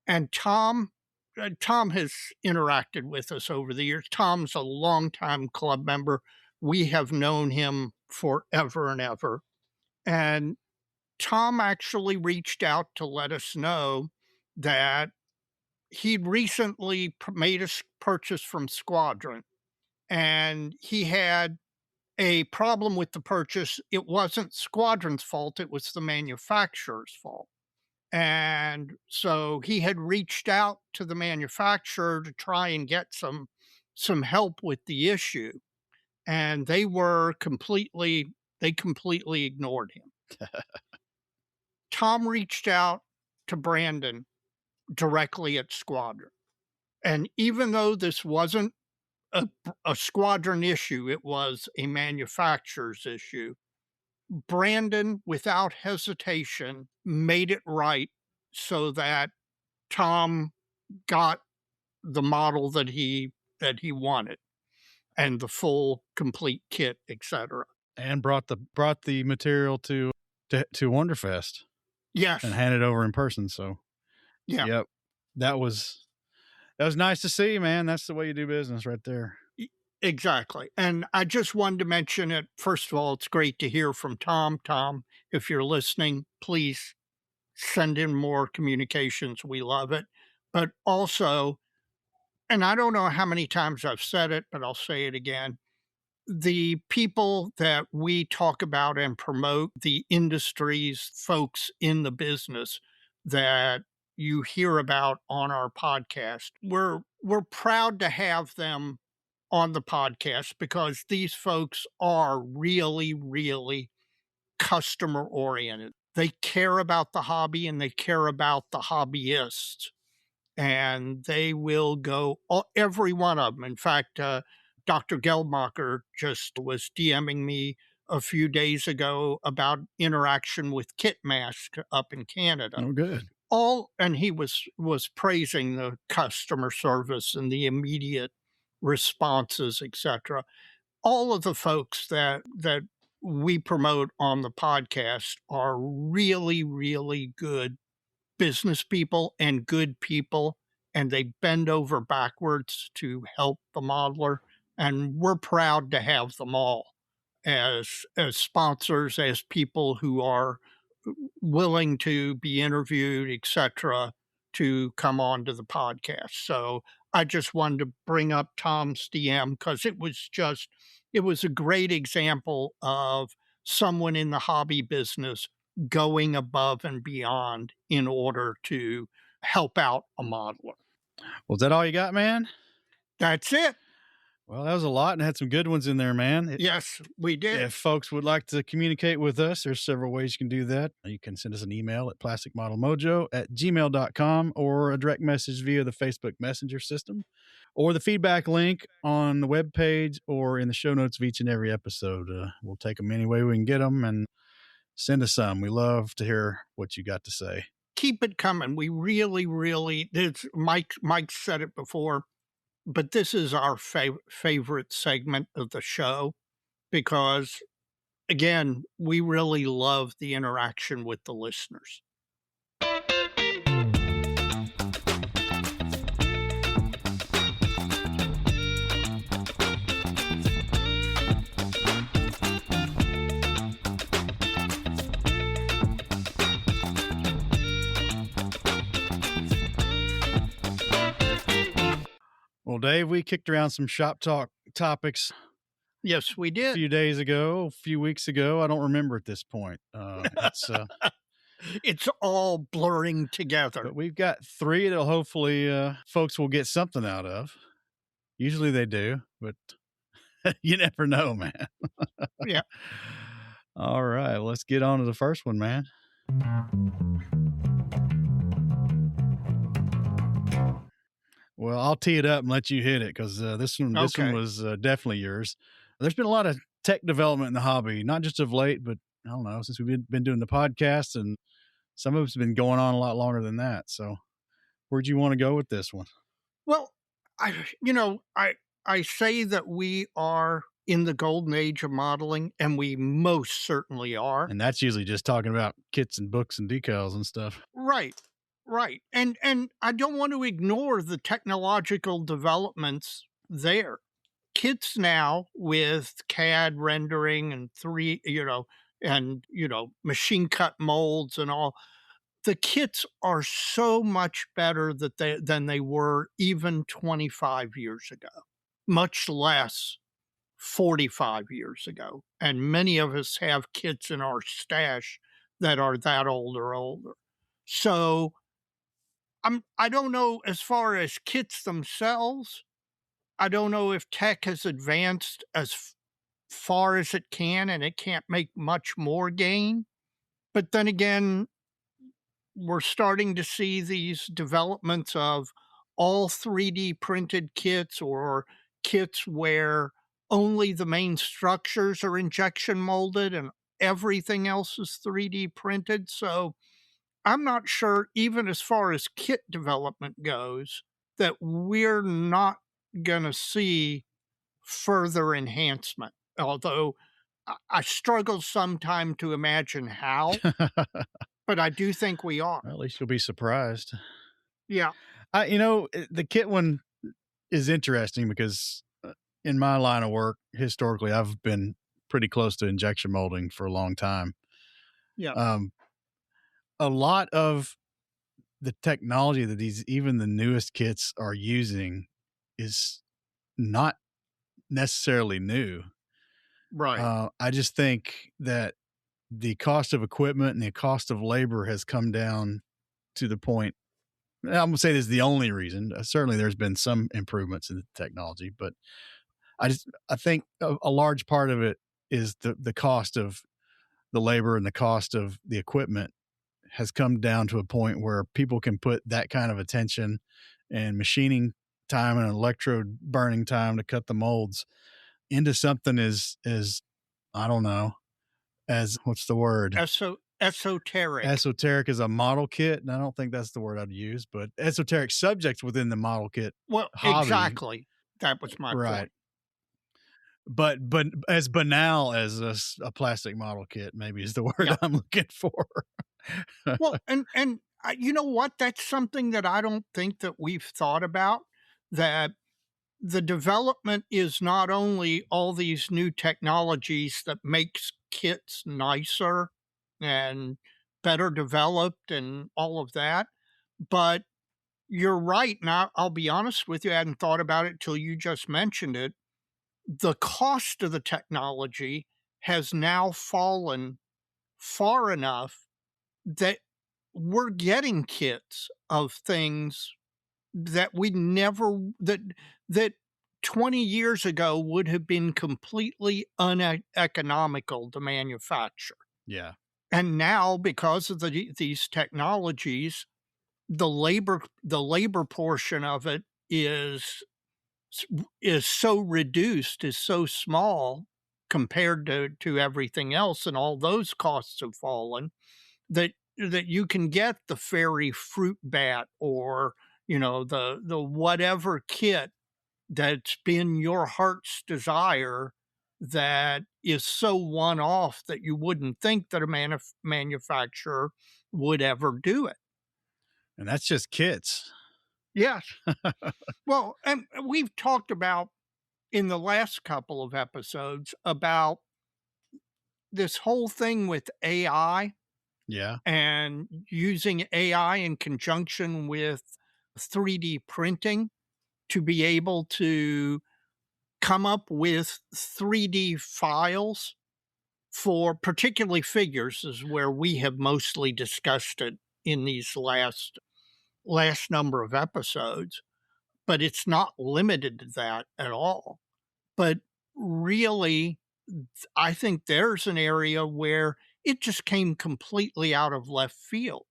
And Tom has interacted with us over the years. Tom's a longtime club member. We have known him forever and ever. And Tom actually reached out to let us know that he'd recently made a purchase from Squadron, and he had a problem with the purchase. It wasn't Squadron's fault, it was the manufacturer's fault. And so he had reached out to the manufacturer to try and get some help with the issue, and they completely ignored him. Tom reached out to Brandon directly at Squadron, and even though this wasn't a Squadron issue, it was a manufacturer's issue, Brandon, without hesitation, made it right so that Tom got the model that he wanted and the full complete kit, etc. And brought the material to Wonderfest. Yes. And handed over in person. So yeah. Yep. That was nice to see, man. That's the way you do business right there. Exactly. And I just wanted to mention it. First of all, it's great to hear from Tom. Tom, if you're listening, please send in more communications. We love it. But also, and I don't know how many times I've said it, but I'll say it again. The people that we talk about and promote, the industries, folks in the business that you hear about on our podcast, we're proud to have them on the podcast because these folks are really, really customer oriented. They care about the hobby and they care about the hobbyists, and they will go every one of them. In fact, Dr. Geldmacher just was DMing me a few days ago about interaction with Kitmask up in Canada. Oh, good. And he was praising the customer service and the immediate responses, etc. All of the folks that we promote on the podcast are really, really good business people and good people, and they bend over backwards to help the modeler, and we're proud to have them all as sponsors, as people who are willing to be interviewed, etc., to come on to the podcast. So I just wanted to bring up Tom's DM because it was a great example of someone in the hobby business going above and beyond in order to help out a modeler. Was that all you got, man? That's it. Well, that was a lot and had some good ones in there, man. Yes, we did. If folks would like to communicate with us, there's several ways you can do that. You can send us an email at plasticmodelmojo@gmail.com or a direct message via the Facebook Messenger system or the feedback link on the webpage or in the show notes of each and every episode. We'll take them any way we can get them and send us some. We love to hear what you got to say. Keep it coming. We really, really, Mike said it before, but this is our favorite segment of the show because, again, we really love the interaction with the listeners. Well, Dave, we kicked around some shop talk topics Yes, we a did. few days ago, a few weeks ago. I don't remember at this point. It's all blurring together. But we've got 3 that hopefully folks will get something out of. Usually they do, but you never know, man. Yeah. All right, let's get on to the first one, man. Well, I'll tee it up and let you hit it because this one Okay. was definitely yours. There's been a lot of tech development in the hobby, not just of late, but I don't know, since we've been doing the podcast, and some of it's been going on a lot longer than that. So, where'd you want to go with this one? Well, I say that we are in the golden age of modeling, and we most certainly are. And that's usually just talking about kits and books and decals and stuff. Right. Right. And I don't want to ignore the technological developments there. Kits now with CAD rendering and machine cut molds and all, the kits are so much better than they were even 25 years ago, much less 45 years ago. And many of us have kits in our stash that are that old or older. So I don't know, as far as kits themselves, I don't know if tech has advanced as far as it can, and it can't make much more gain. But then again, we're starting to see these developments of all 3D printed kits, or kits where only the main structures are injection molded and everything else is 3D printed. So I'm not sure, even as far as kit development goes, that we're not going to see further enhancement. Although I struggle sometime to imagine how, but I do think we are. Well, at least you'll be surprised. Yeah. The kit one is interesting because in my line of work, historically, I've been pretty close to injection molding for a long time. Yeah. A lot of the technology that even the newest kits are using is not necessarily new. Right. I just think that the cost of equipment and the cost of labor has come down to the point. I'm gonna say this is the only reason. Certainly, there's been some improvements in the technology, but I think a large part of it is the cost of the labor and the cost of the equipment has come down to a point where people can put that kind of attention and machining time and electrode burning time to cut the molds into something as I don't know, as what's the word? Esoteric. Esoteric as a model kit. And I don't think that's the word I'd use, but esoteric subjects within the model kit. Well, hobby. Exactly. That was my point. But as banal as a plastic model kit, maybe is the word I'm looking for. Well, and you know what? That's something that I don't think that we've thought about, that the development is not only all these new technologies that makes kits nicer and better developed and all of that, but you're right. Now, I'll be honest with you, I hadn't thought about it till you just mentioned it. The cost of the technology has now fallen far enough that we're getting kits of things that we never that 20 years ago would have been completely uneconomical to manufacture. Yeah. And now, because of these technologies, the labor portion of it is so reduced, is so small compared to everything else, and all those costs have fallen, that you can get the fairy fruit bat, or the whatever kit that's been your heart's desire, that is so one-off that you wouldn't think that a manufacturer would ever do it. And that's just kits. Yes. Well, and we've talked about in the last couple of episodes about this whole thing with AI. Yeah. And using AI in conjunction with 3D printing to be able to come up with 3D files for particularly figures is where we have mostly discussed it in these last number of episodes, but it's not limited to that at all. But really, I think there's an area where it just came completely out of left field.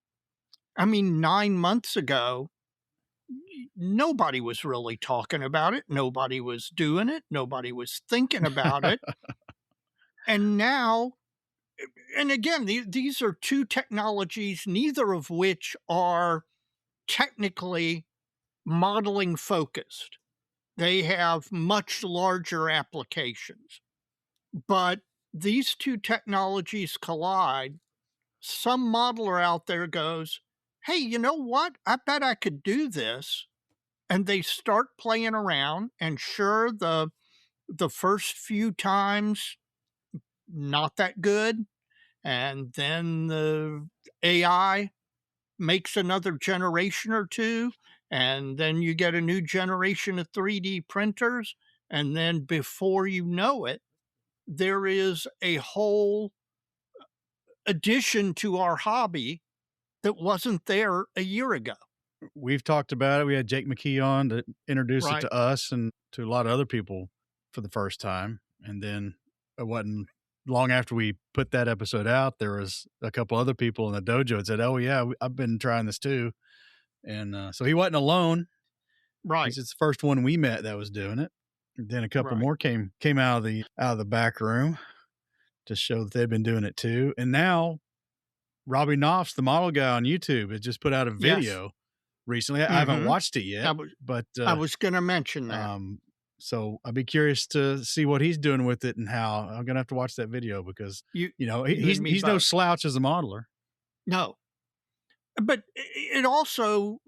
I mean, 9 months ago, nobody was really talking about it. Nobody was doing it. Nobody was thinking about it. And now, and again, these are two technologies, neither of which are technically modeling focused. They have much larger applications. But these two technologies collide. Some modeler out there goes, hey, you know what? I bet I could do this. And they start playing around. And sure, the first few times, not that good. And then the AI makes another generation or two. And then you get a new generation of 3D printers. And then before you know it, there is a whole addition to our hobby that wasn't there a year ago. We've talked about it. We had Jake McKee on to introduce it Right. to us and to a lot of other people for the first time. And then it wasn't long after we put that episode out, there was a couple other people in the dojo that said, oh, yeah, I've been trying this too. And so he wasn't alone. Right. He's just the first one we met that was doing it. And then a couple Right. more came out of the back room to show that they've been doing it too. And now Robbie Knopf's the model guy on YouTube has just put out a video recently. I haven't watched it yet, but I was going to mention that. So I'd be curious to see what he's doing with it and how. I'm going to have to watch that video because he's no slouch as a modeler. No, but it also,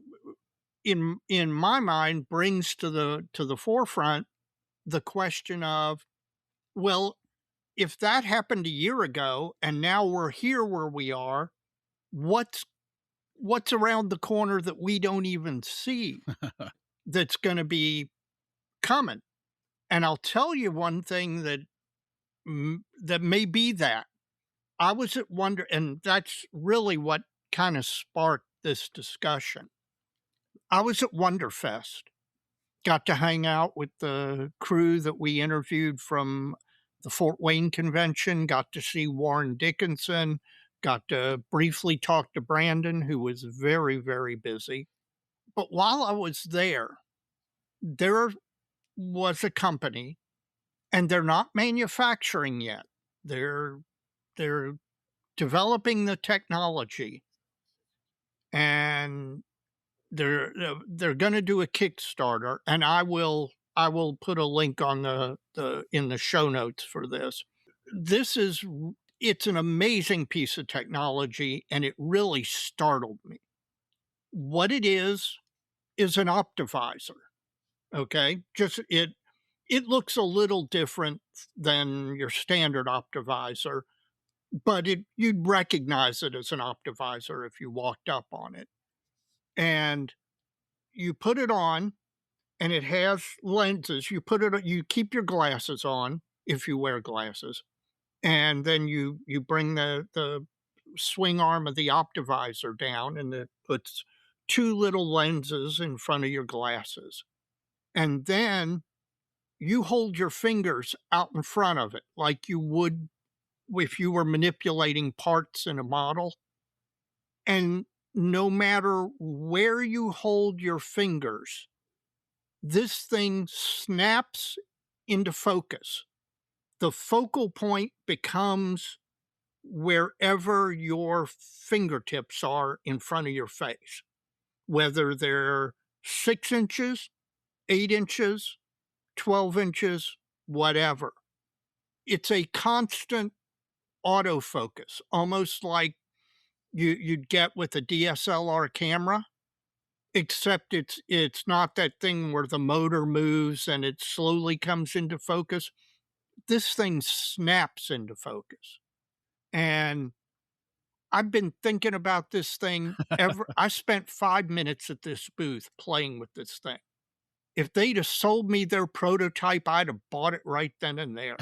in my mind, brings to the forefront the question of, well, if that happened a year ago and now we're here where we are, what's around the corner that we don't even see that's going to be coming? And I'll tell you one thing that may be that. I was at and that's really what kind of sparked this discussion. I was at Wonderfest, got to hang out with the crew that we interviewed from the Fort Wayne convention, got to see Warren Dickinson, got to briefly talk to Brandon, who was very, very busy. But while I was there was a company, and they're not manufacturing yet. They're developing the technology, and they're going to do a Kickstarter, and I will put a link on in the show notes for this. It's an amazing piece of technology, and it really startled me. What it is an Optivisor. Okay, just it looks a little different than your standard Optivisor, but you'd recognize it as an Optivisor if you walked up on it. And you put it on, and it has lenses. You keep your glasses on if you wear glasses, and then you bring the swing arm of the Optivisor down, and it puts two little lenses in front of your glasses. And then you hold your fingers out in front of it like you would if you were manipulating parts in a model. And no matter where you hold your fingers, this thing snaps into focus. The focal point becomes wherever your fingertips are in front of your face, whether they're 6 inches, 8 inches, 12 inches, whatever. It's a constant autofocus, almost like you'd get with a DSLR camera, except it's not that thing where the motor moves and it slowly comes into focus. This thing snaps into focus. And I've been thinking about this thing I spent 5 minutes at this booth playing with this thing. If they'd have sold me their prototype, I'd have bought it right then and there.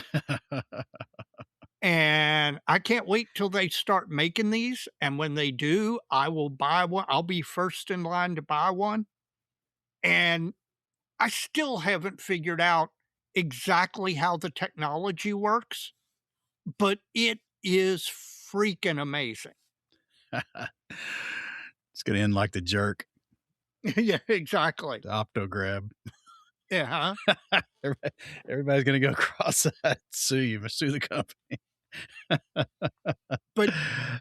And I can't wait till they start making these, and when they do, I will buy one. I'll be first in line to buy one, and I still haven't figured out exactly how the technology works, but it is freaking amazing. It's going to end like the jerk, Yeah, exactly. the optograb. Yeah, Everybody's going to go cross-eyed, sue you, sue the company. but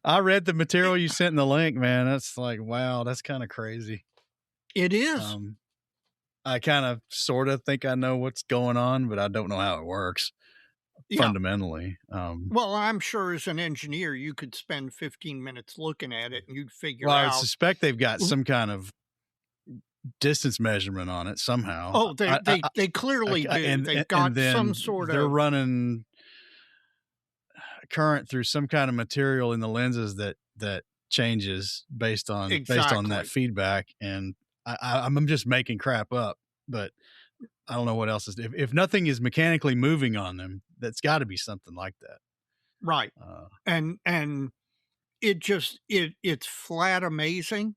I read the material you sent in the link, man. That's like, wow, that's kind of crazy. it is. I kind of sort of think I know what's going on, but I don't know how it works Yeah. fundamentally. Well, I'm sure as an engineer, you could spend 15 minutes looking at it and you'd figure well, out. I suspect they've got some kind of distance measurement on it somehow. Oh, they clearly do. They've got some sort they're of. running current through some kind of material in the lenses that changes based on that feedback. And I'm just making crap up, but I don't know what else is. If nothing is mechanically moving on them, that's got to be something like that, Right. And it just it's flat amazing,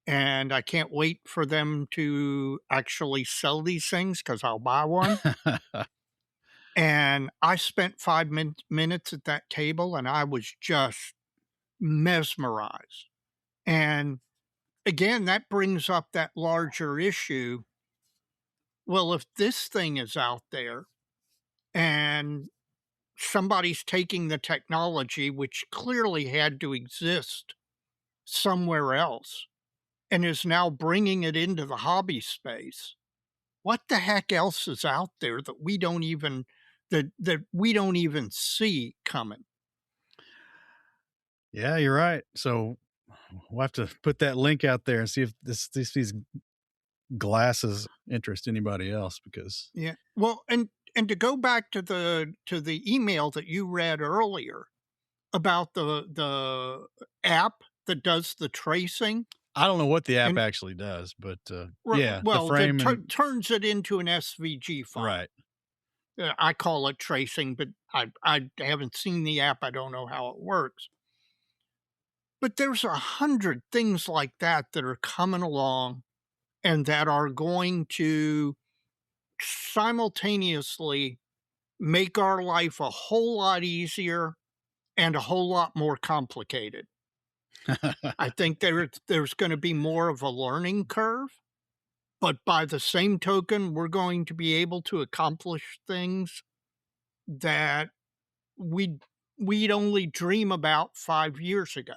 and I can't wait for them to actually sell these things because I'll buy one. And I spent 5 minutes at that table, and I was just mesmerized. And again, that brings up that larger issue. Well, if this thing is out there and somebody's taking the technology, which clearly had to exist somewhere else, and is now bringing it into the hobby space, what the heck else is out there that we don't even see coming? Yeah, you're right. So we'll have to put that link out there and see if these glasses interest anybody else, because Yeah. Well, and to go back to the email that you read earlier about the app that does the tracing. I don't know what the app actually does, but yeah, well, the frame turns it into an SVG file. Right. I call it tracing, but I haven't seen the app. I don't know how it works. But there's 100 things like that that are coming along and that are going to simultaneously make our life a whole lot easier and a whole lot more complicated. I think there's going to be more of a learning curve, but by the same token, we're going to be able to accomplish things that we'd only dream about 5 years ago.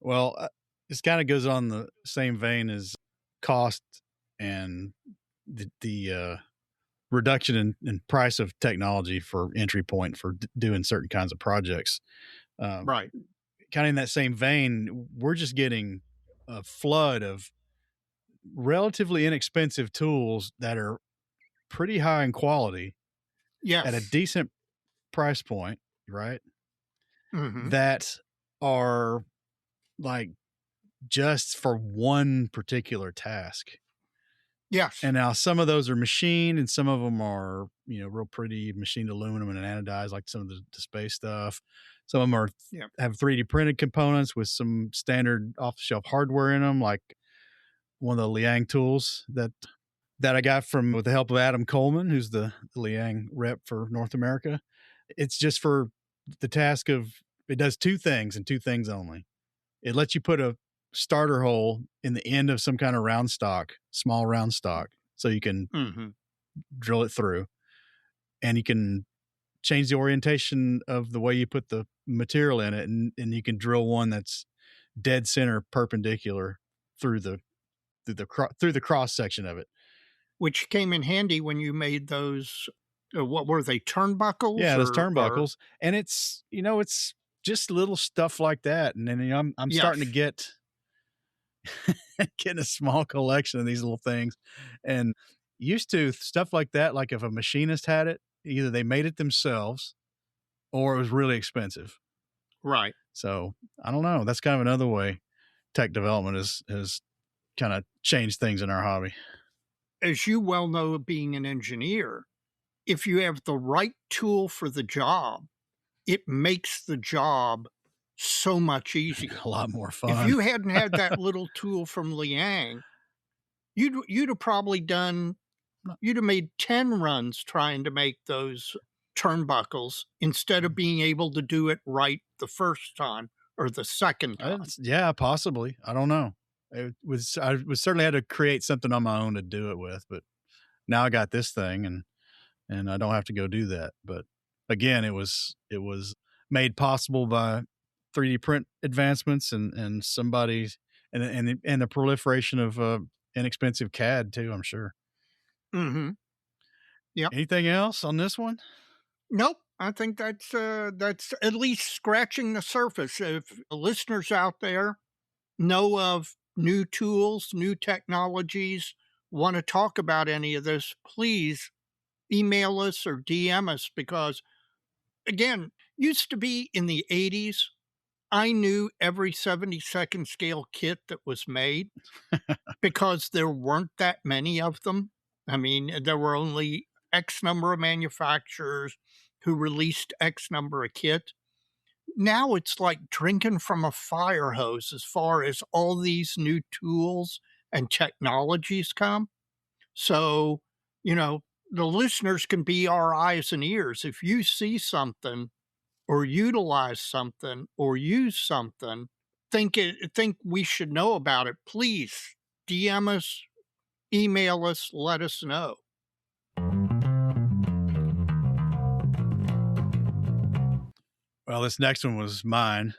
Well, this kind of goes on the same vein as cost and the reduction in price of technology for entry point for doing certain kinds of projects. Right. Kind of in that same vein, we're just getting a flood of relatively inexpensive tools that are pretty high in quality. Yes. At a decent price point, right? Mm-hmm. That are like just for one particular task. Yes. And now some of those are machined and some of them are, real pretty machined aluminum and anodized, like some of the space stuff. Some of them are have 3D printed components with some standard off-the-shelf hardware in them, like one of the Liang tools that I got with the help of Adam Coleman, who's the Liang rep for North America. It's just for the task of, it does two things and two things only. It lets you put a starter hole in the end of some kind of round stock, small round stock, so you can drill it through, and you can change the orientation of the way you put the material in it, and you can drill one that's dead center perpendicular through the cross section of it, which came in handy when you made those. What were they, turnbuckles? Yeah, those turnbuckles, and it's it's just little stuff like that, and then I'm starting to get a small collection of these little things, and used to stuff like that. Like if a machinist had it, either they made it themselves or it was really expensive. Right. So I don't know. That's kind of another way tech development has kind of changed things in our hobby. as you well know, being an engineer, if you have the right tool for the job, it makes the job so much easier. A lot more If fun. you hadn't had that little tool from Liang, you'd have probably you'd have made 10 runs trying to make those turnbuckles instead of being able to do it right the first time or the second time. Yeah, possibly. I don't know. I was certainly had to create something on my own to do it with, but now I got this thing and I don't have to go do that. But again, it was made possible by 3D print advancements and somebody and the proliferation of inexpensive CAD too, I'm sure. Mm-hmm. Yeah. Anything else on this one? Nope. I think that's at least scratching the surface. If listeners out there know of new tools, new technologies, want to talk about any of this, please email us or DM us, because again, used to be in the 80s, I knew every 72nd scale kit that was made because there weren't that many of them. I mean, there were only X number of manufacturers who released X number of kit. Now it's like drinking from a fire hose as far as all these new tools and technologies come. So, the listeners can be our eyes and ears. If you see something or utilize something or use something, think we should know about it, please DM us, email us, let us know. Well, this next one was mine.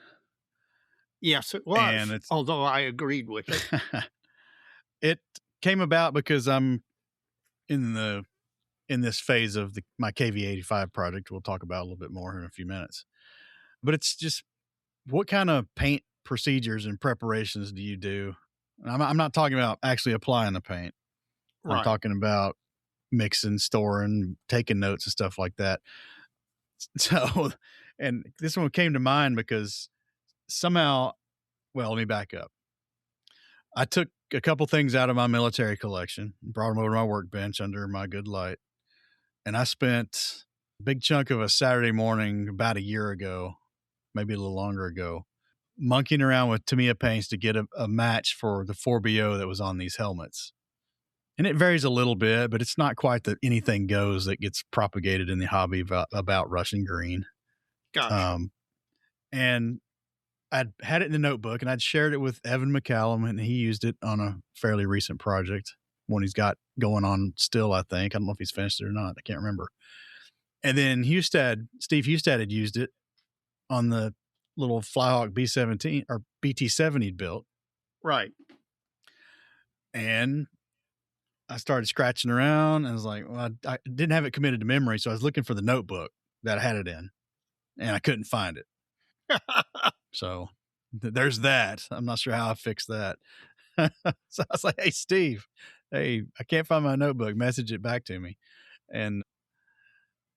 Yes, it was. And although I agreed with it. It came about because I'm in this phase of my KV85 project. We'll talk about a little bit more in a few minutes. But it's just, what kind of paint procedures and preparations do you do? I'm not talking about actually applying the paint. Right. I'm talking about mixing, storing, taking notes and stuff like that. So, and this one came to mind because somehow, well, let me back up. I took a couple things out of my military collection, brought them over to my workbench under my good light. And I spent a big chunk of a Saturday morning about a year ago, maybe a little longer ago, monkeying around with Tamiya paints to get a match for the 4BO that was on these helmets. And it varies a little bit, but it's not quite the anything goes that gets propagated in the hobby about Russian green. Gotcha. And I'd had it in the notebook and I'd shared it with Evan McCallum, and he used it on a fairly recent project, one he's got going on still, I think. I don't know if he's finished it or not. I can't remember. And then Steve Hustad had used it on the little Flyhawk B-17 or BT-7 he'd built. Right. And I started scratching around and I was like, well, I didn't have it committed to memory. So I was looking for the notebook that I had it in and I couldn't find it. So there's that. I'm not sure how I fixed that. So I was like, hey, Steve, I can't find my notebook. Message it back to me. And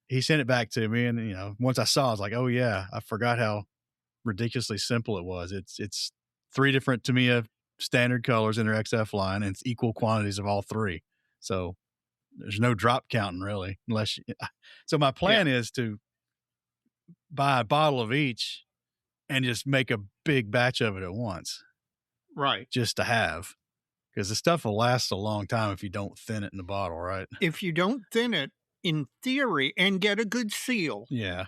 he sent it back to me. And, once I saw, I was like, oh yeah, I forgot how ridiculously simple it was. It's 3 different Tamiya standard colors in their XF line, and it's equal quantities of all 3. So there's no drop counting really, so my plan is to buy a bottle of each and just make a big batch of it at once. Right. Just to have, because the stuff will last a long time if you don't thin it in the bottle, right? If you don't thin it, in theory, and get a good seal. Yeah.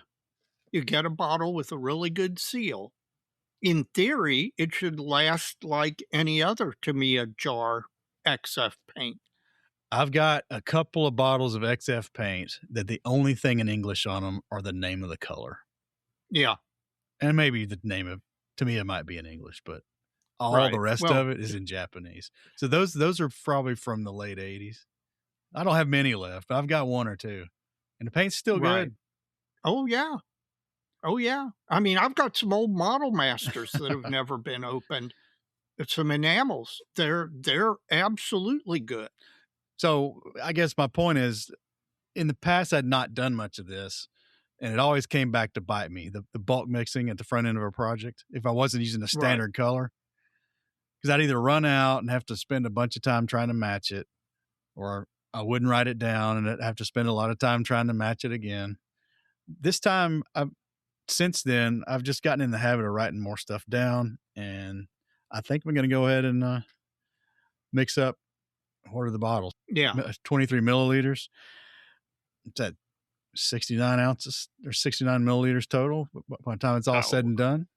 You get a bottle with a really good seal. In theory, it should last like any other Tamiya jar XF paint. I've got a couple of bottles of XF paint that the only thing in English on them are the name of the color. Yeah. And maybe the name of Tamiya might be in English, but all the rest of it is in Japanese. So those are probably from the late 80s. I don't have many left, but I've got 1 or 2. And the paint's still good. Oh, yeah. Oh, yeah. I mean, I've got some old Model Masters that have never been opened. It's some enamels. They're absolutely good. So I guess my point is, in the past, I'd not done much of this, and it always came back to bite me. The bulk mixing at the front end of a project, if I wasn't using a standard color, because I'd either run out and have to spend a bunch of time trying to match it, or I wouldn't write it down and I'd have to spend a lot of time trying to match it again. This time, since then, I've just gotten in the habit of writing more stuff down, and I think I'm going to go ahead and mix up. What are the bottles? Yeah. 23 milliliters. It's at 69 ounces or 69 milliliters total by the time it's all said and done.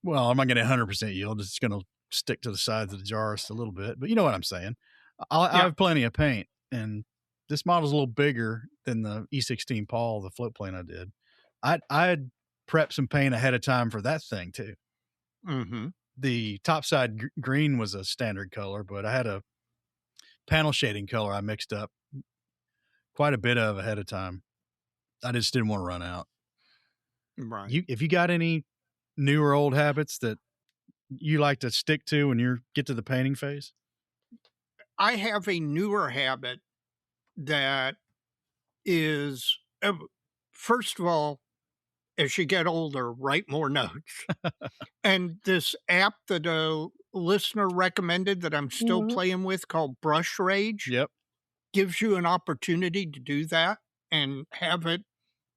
Well, I'm not going to 100% yield. It's going to stick to the sides of the jar just a little bit, but you know what I'm saying. I have plenty of paint, and this model's a little bigger than the E16 Paul, the float plane I did. I'd prepped some paint ahead of time for that thing too. Mm-hmm. The topside green was a standard color, but I had a panel shading color I mixed up quite a bit of ahead of time. I just didn't want to run out. Right. If you got any new or old habits that you like to stick to when you get to the painting phase? I have a newer habit that is, first of all, as you get older, write more notes. And this app that a listener recommended that I'm still playing with called Brush Rage gives you an opportunity to do that and have it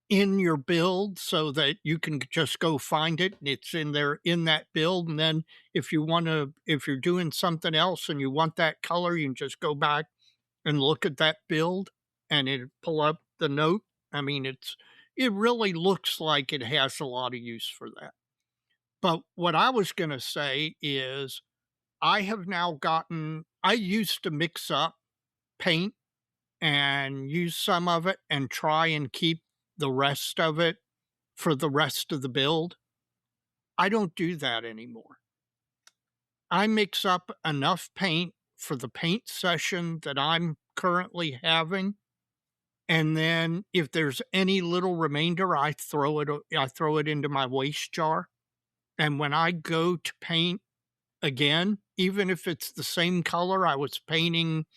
in your build so that you can just go find it. It's in there in that build. And then if you're doing something else and you want that color, you can just go back and look at that build and it pull up the note. I mean, it really looks like it has a lot of use for that. But what I was going to say is I used to mix up paint and use some of it and try and keep the rest of it for the rest of the build. I don't do that anymore. I mix up enough paint for the paint session that I'm currently having. And then if there's any little remainder, I throw it into my waste jar. And when I go to paint again, even if it's the same color I was painting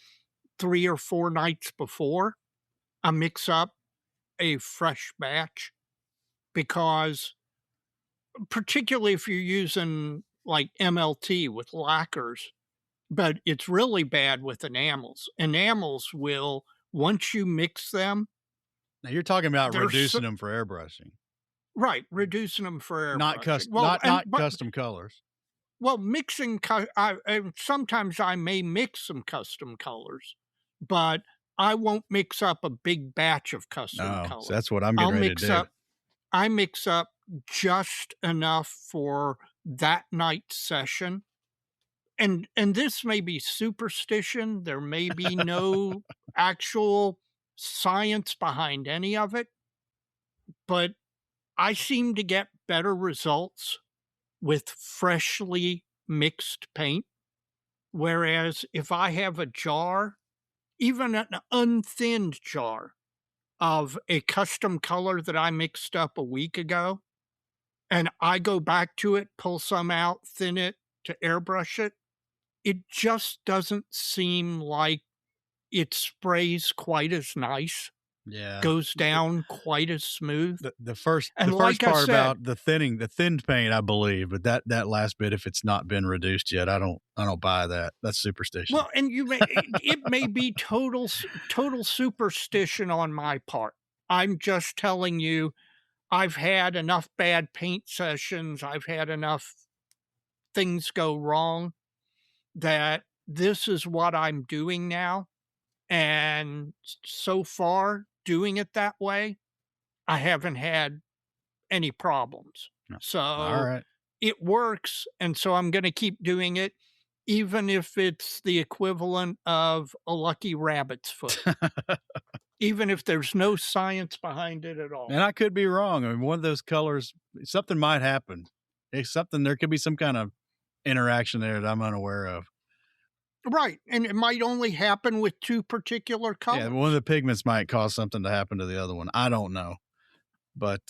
3 or 4 nights before, I mix up a fresh batch, because particularly if you're using like MLT with lacquers, but it's really bad with enamels. Enamels will, once you mix them. Now you're talking about reducing them for airbrushing. Right, reducing them for airbrushing. Not custom colors. Well, mixing, sometimes I may mix some custom colors, but I won't mix up a big batch of custom colors. So that's what I'm getting ready to do. I mix up just enough for that night's session. And this may be superstition. There may be no actual science behind any of it, but I seem to get better results with freshly mixed paint. Whereas if I have a jar, even an unthinned jar of a custom color that I mixed up a week ago, and I go back to it, pull some out, thin it to airbrush it, it just doesn't seem like it sprays quite as nice. Yeah. Goes down quite as smooth. The first part about the thinned paint, I believe, but that last bit, if it's not been reduced yet, I don't buy that. That's superstition. Well, and it may be total superstition on my part. I'm just telling you, I've had enough bad paint sessions. I've had enough things go wrong that this is what I'm doing now. And so far, doing it that way, I haven't had any problems. So all right. It works. And so I'm going to keep doing it, even if it's the equivalent of a lucky rabbit's foot, even if there's no science behind it at all. And I could be wrong. I mean, one of those colors, something might happen. There could be some kind of interaction there that I'm unaware of. Right. And it might only happen with 2 particular colors. Yeah, one of the pigments might cause something to happen to the other one. I don't know. But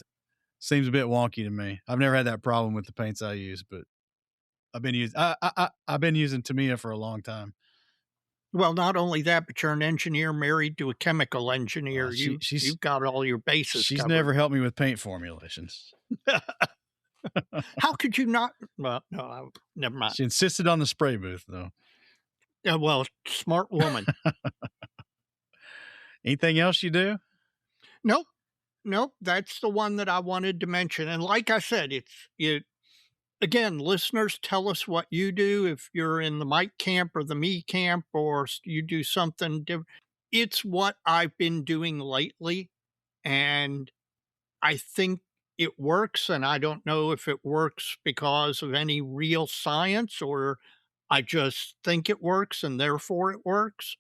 seems a bit wonky to me. I've never had that problem with the paints I use, but I've been using Tamiya for a long time. Well, not only that, but you're an engineer married to a chemical engineer. You've got all your bases She's covered. Never helped me with paint formulations. How could you not? Well, no, never mind. She insisted on the spray booth, though. Yeah, well, smart woman. Anything else you do? Nope. Nope. That's the one that I wanted to mention. And like I said, again, listeners, tell us what you do. If you're in the Mike camp or the me camp, or you do something different, it's what I've been doing lately. And I think it works. And I don't know if it works because of any real science, or I just think it works and therefore it works.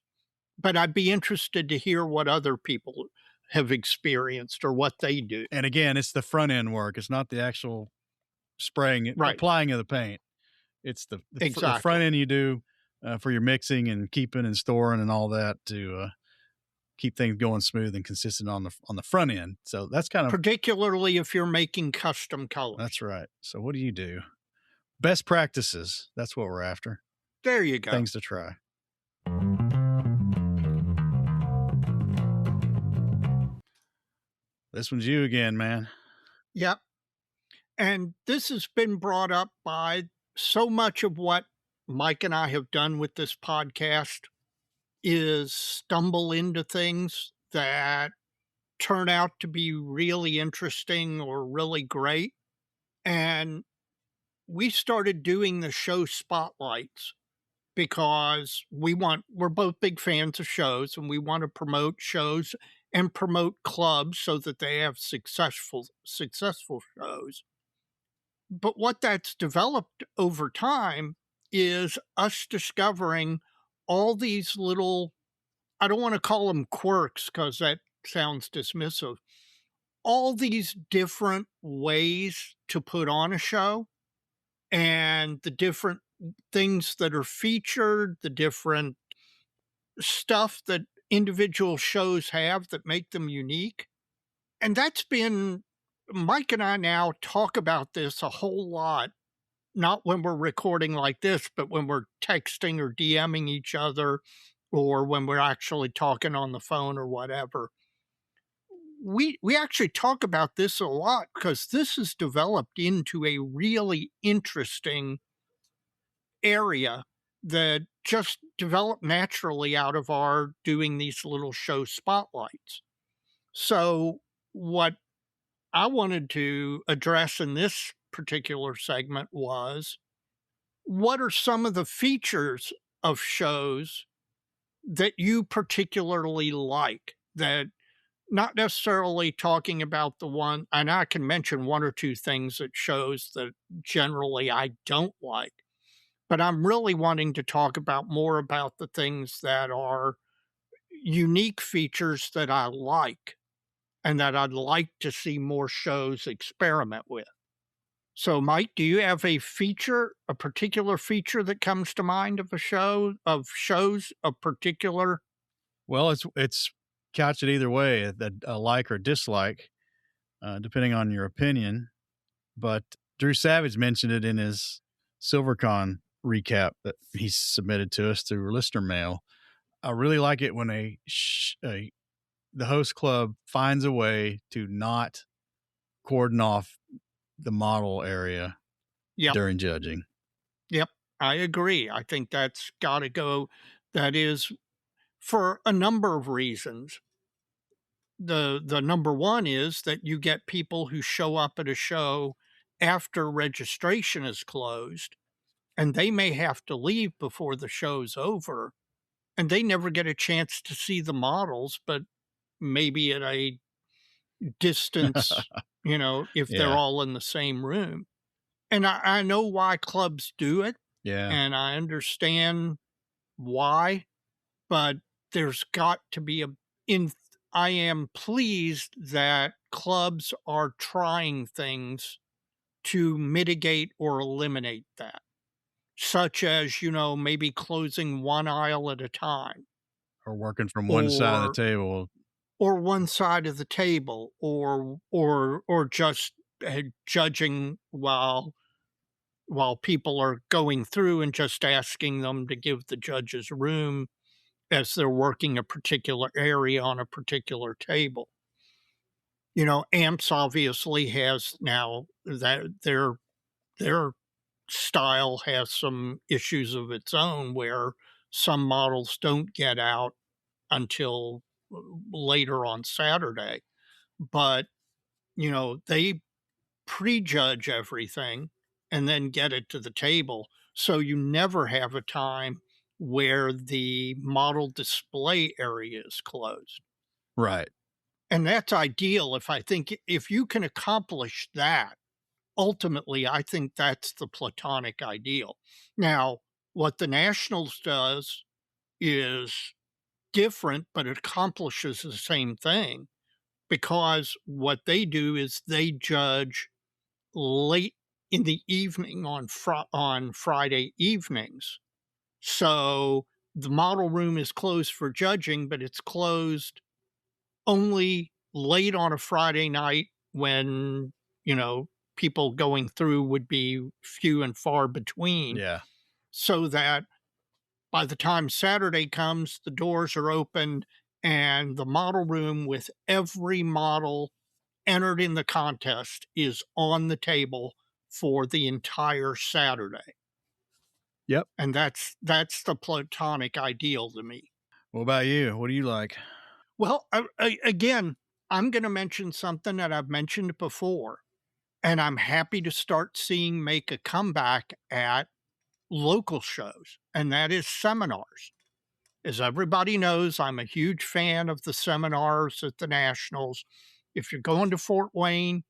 But I'd be interested to hear what other people have experienced or what they do. And again, it's the front end work. It's not the actual spraying, Right. applying of the paint. It's the Exactly. front end you do for your mixing and keeping and storing and all that to keep things going smooth and consistent on the front end. So that's kind of Particularly if you're making custom colors. That's right. So what do you do? Best practices. That's what we're after. There you go. Things to try. This one's you again, man. Yep. And this has been brought up by so much of what Mike and I have done with this podcast is stumble into things that turn out to be really interesting or really great. And we started doing the show spotlights because we're both big fans of shows, and we want to promote shows and promote clubs so that they have successful shows. But what that's developed over time is us discovering all these little, I don't want to call them quirks because that sounds dismissive, all these different ways to put on a show, and the different things that are featured, the different stuff that individual shows have that make them unique. And that's been, Mike and I now talk about this a whole lot, not when we're recording like this, but when we're texting or DMing each other, or when we're actually talking on the phone or whatever. We actually talk about this a lot because this has developed into a really interesting area that just developed naturally out of our doing these little show spotlights. So what I wanted to address in this particular segment was, what are some of the features of shows that you particularly like, that not necessarily talking about the one, and I can mention one or two things that shows that generally I don't like, but I'm really wanting to talk about more about the things that are unique features that I like and that I'd like to see more shows experiment with. So, Mike, do you have a particular feature that comes to mind of shows of particular? Well, it's couch it either way, a like or dislike, depending on your opinion. But Drew Savage mentioned it in his SilverCon recap that he submitted to us through listener mail. I really like it when the host club finds a way to not cordon off the model area during judging. Yep, I agree. I think that's got to go. That is for a number of reasons. The number one is that you get people who show up at a show after registration is closed, and they may have to leave before the show's over, and they never get a chance to see the models, but maybe at a distance, if they're all in the same room. And I know why clubs do it. Yeah. And I understand why, but there's got to be I am pleased that clubs are trying things to mitigate or eliminate that, such as, maybe closing one aisle at a time. Or working from one side of the table. Or one side of the table, or just judging while people are going through and just asking them to give the judges room as they're working a particular area on a particular table. AMPS obviously has now that their style has some issues of its own where some models don't get out until later on Saturday. But, they prejudge everything and then get it to the table. So you never have a time where the model display area is closed. Right. And that's ideal. If you can accomplish that, ultimately, I think that's the platonic ideal. Now, what the Nationals does is different, but it accomplishes the same thing, because what they do is they judge late in the evening on Friday evenings. So the model room is closed for judging, but it's closed only late on a Friday night when, people going through would be few and far between, Yeah. so that by the time Saturday comes, the doors are opened and the model room with every model entered in the contest is on the table for the entire Saturday. Yep. And that's the platonic ideal to me. What about you? What do you like? Well, again, I'm going to mention something that I've mentioned before, and I'm happy to start seeing make a comeback at local shows, and that is seminars. As everybody knows, I'm a huge fan of the seminars at the Nationals. If you're going to Fort Wayne,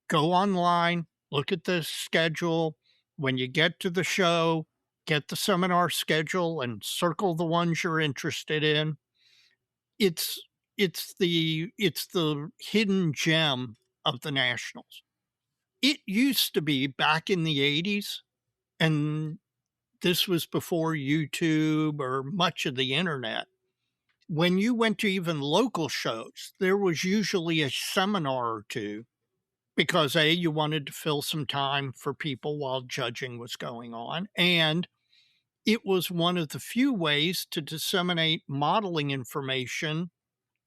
go online, look at the schedule. When you get to the show, get the seminar schedule and circle the ones you're interested in. It's the hidden gem of the Nationals. It used to be back in the 80s, and this was before YouTube or much of the internet. When you went to even local shows, there was usually a seminar or two, because A, you wanted to fill some time for people while judging was going on, and it was one of the few ways to disseminate modeling information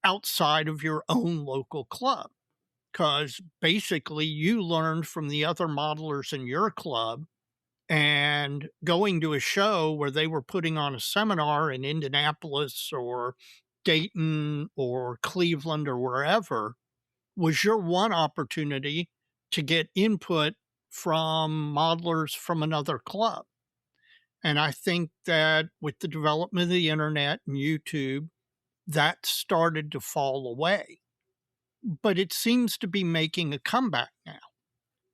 outside of your own local club. Because basically, you learned from the other modelers in your club, and going to a show where they were putting on a seminar in Indianapolis or Dayton or Cleveland or wherever was your one opportunity to get input from modelers from another club. And I think that with the development of the internet and YouTube, that started to fall away. But it seems to be making a comeback now.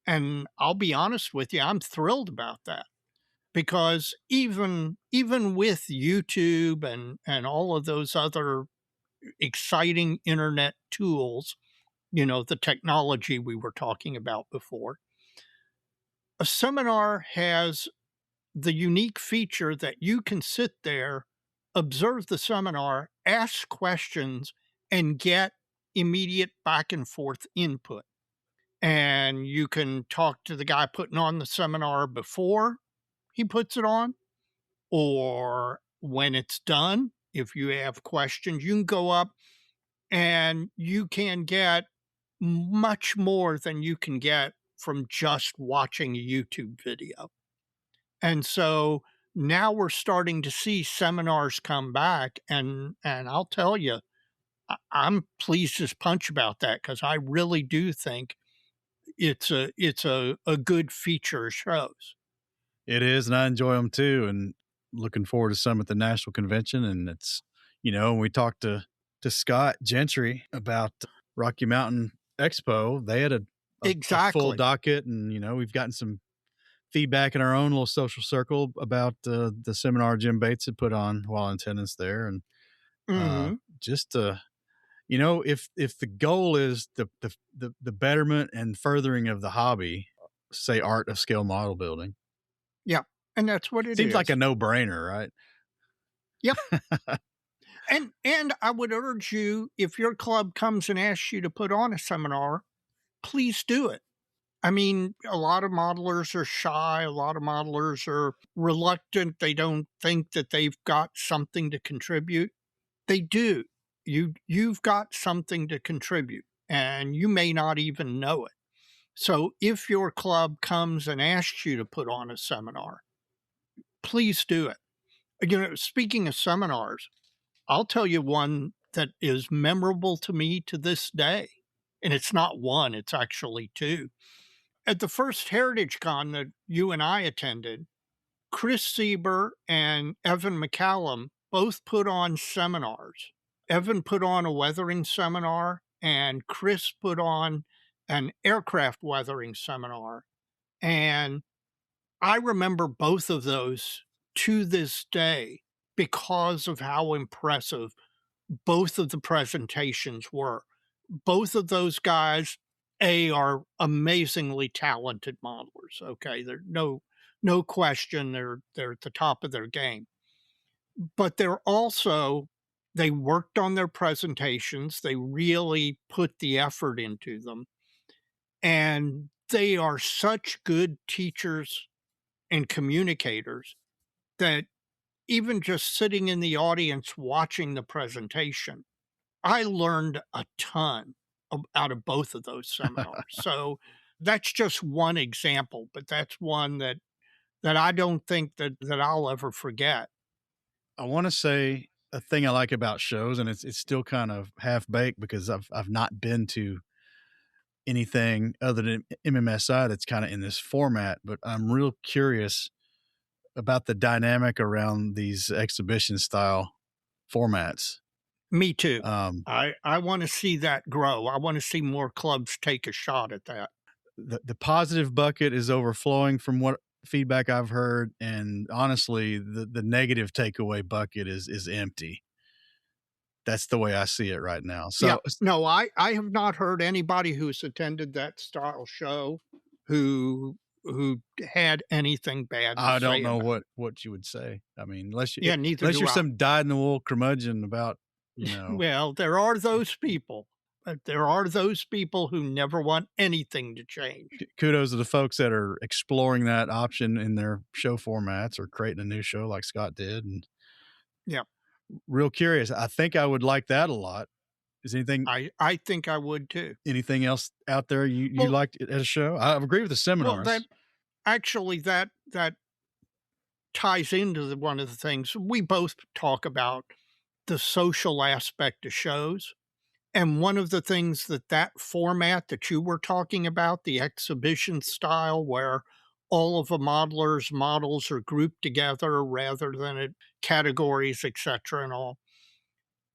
And I'll be honest with you, I'm thrilled about that, because even with YouTube and all of those other exciting internet tools, the technology we were talking about before, a seminar has the unique feature that you can sit there, observe the seminar, ask questions, and get immediate back and forth input. And you can talk to the guy putting on the seminar before he puts it on, or when it's done. If you have questions, you can go up and you can get much more than you can get from just watching a YouTube video. And so now we're starting to see seminars come back, and I'll tell you, I'm pleased as punch about that, because I really do think it's a good feature of shows. It is, and I enjoy them too. And looking forward to some at the National Convention. And it's, we talked to Scott Gentry about Rocky Mountain Expo. They had a full Exactly. docket, and we've gotten some feedback in our own little social circle about the seminar Jim Bates had put on while in attendance there, and just if the goal is the betterment and furthering of the hobby, say art of scale model building, Yeah, and that's what it is. seems like a no-brainer, right? Yep. And I would urge you, if your club comes and asks you to put on a seminar, please do it. I mean, a lot of modelers are shy. A lot of modelers are reluctant. They don't think that they've got something to contribute. They do. You've got something to contribute, and you may not even know it. So if your club comes and asks you to put on a seminar, please do it. Speaking of seminars, I'll tell you one that is memorable to me to this day. And it's not one, it's actually two. At the first Heritage Con that you and I attended, Chris Sieber and Evan McCallum both put on seminars. Evan put on a weathering seminar, and Chris put on an aircraft weathering seminar. And I remember both of those to this day because of how impressive both of the presentations were. Both of those guys, are amazingly talented modelers. Okay, they're no question they're at the top of their game. But they worked on their presentations. They really put the effort into them. And they are such good teachers and communicators that even just sitting in the audience watching the presentation, I learned a ton out of both of those seminars. So that's just one example, but that's one that I don't think that I'll ever forget. I want to say a thing I like about shows, and it's still kind of half baked because I've not been to anything other than MMSI that's kind of in this format, but I'm real curious about the dynamic around these exhibition style formats. Me too. I want to see that grow. I want to see more clubs take a shot at that. The positive bucket is overflowing from what feedback I've heard, and honestly, the negative takeaway bucket is empty. That's the way I see it right now. So yeah, no, I have not heard anybody who's attended that style show who had anything bad to say. I don't know what you would say. I mean, unless you're I. some dyed-in-the-wool curmudgeon about, Well, there are those people. But there are those people who never want anything to change. Kudos to the folks that are exploring that option in their show formats or creating a new show like Scott did. And yeah, real curious. I think I would like that a lot. Is anything? I think I would too. Anything else out there you liked at a show? I agree with the seminars. Well, that ties into one of the things we both talk about, the social aspect of shows. And one of the things that format that you were talking about, the exhibition style, where all of the models are grouped together rather than at categories, etc. and all,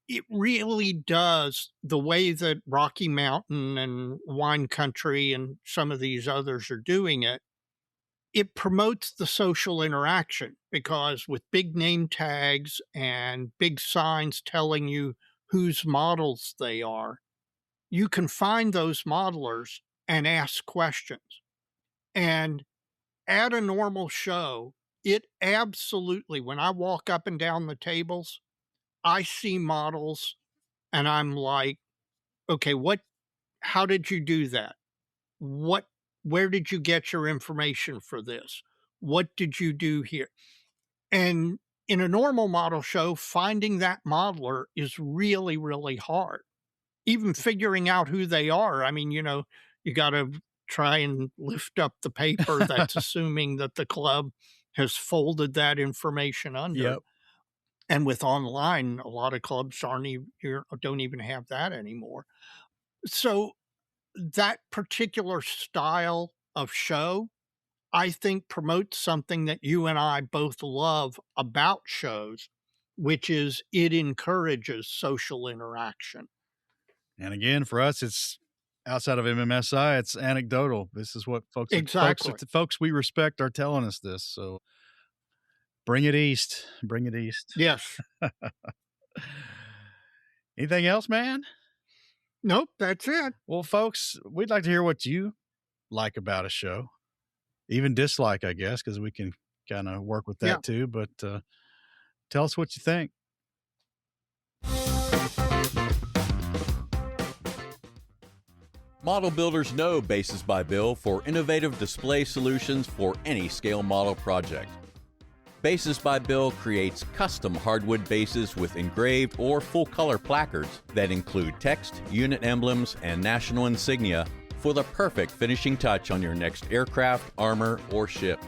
it really does, the way that Rocky Mountain and Wine Country and some of these others are doing it, it promotes the social interaction, because with big name tags and big signs telling you whose models they are, you can find those modelers and ask questions. And at a normal show, it absolutely, when I walk up and down the tables, I see models and I'm like, okay, how did you do that? Where did you get your information for this? What did you do here? And in a normal model show, finding that modeler is really, really hard. Even figuring out who they are. I mean, you got to try and lift up the paper that's assuming that the club has folded that information under. Yep. And with online, a lot of clubs don't even have that anymore. So that particular style of show, I think, promotes something that you and I both love about shows, which is it encourages social interaction. And again, for us, it's outside of MMSI, it's anecdotal. This is what folks we respect are telling us this. So bring it east. Bring it east. Yes. Anything else, man? Nope, that's it. Well, folks, we'd like to hear what you like about a show. Even dislike, I guess, because we can kind of work with that too. But tell us what you think. Model builders know Bases by Bill for innovative display solutions for any scale model project. Bases by Bill creates custom hardwood bases with engraved or full-color placards that include text, unit emblems, and national insignia for the perfect finishing touch on your next aircraft, armor, or ship.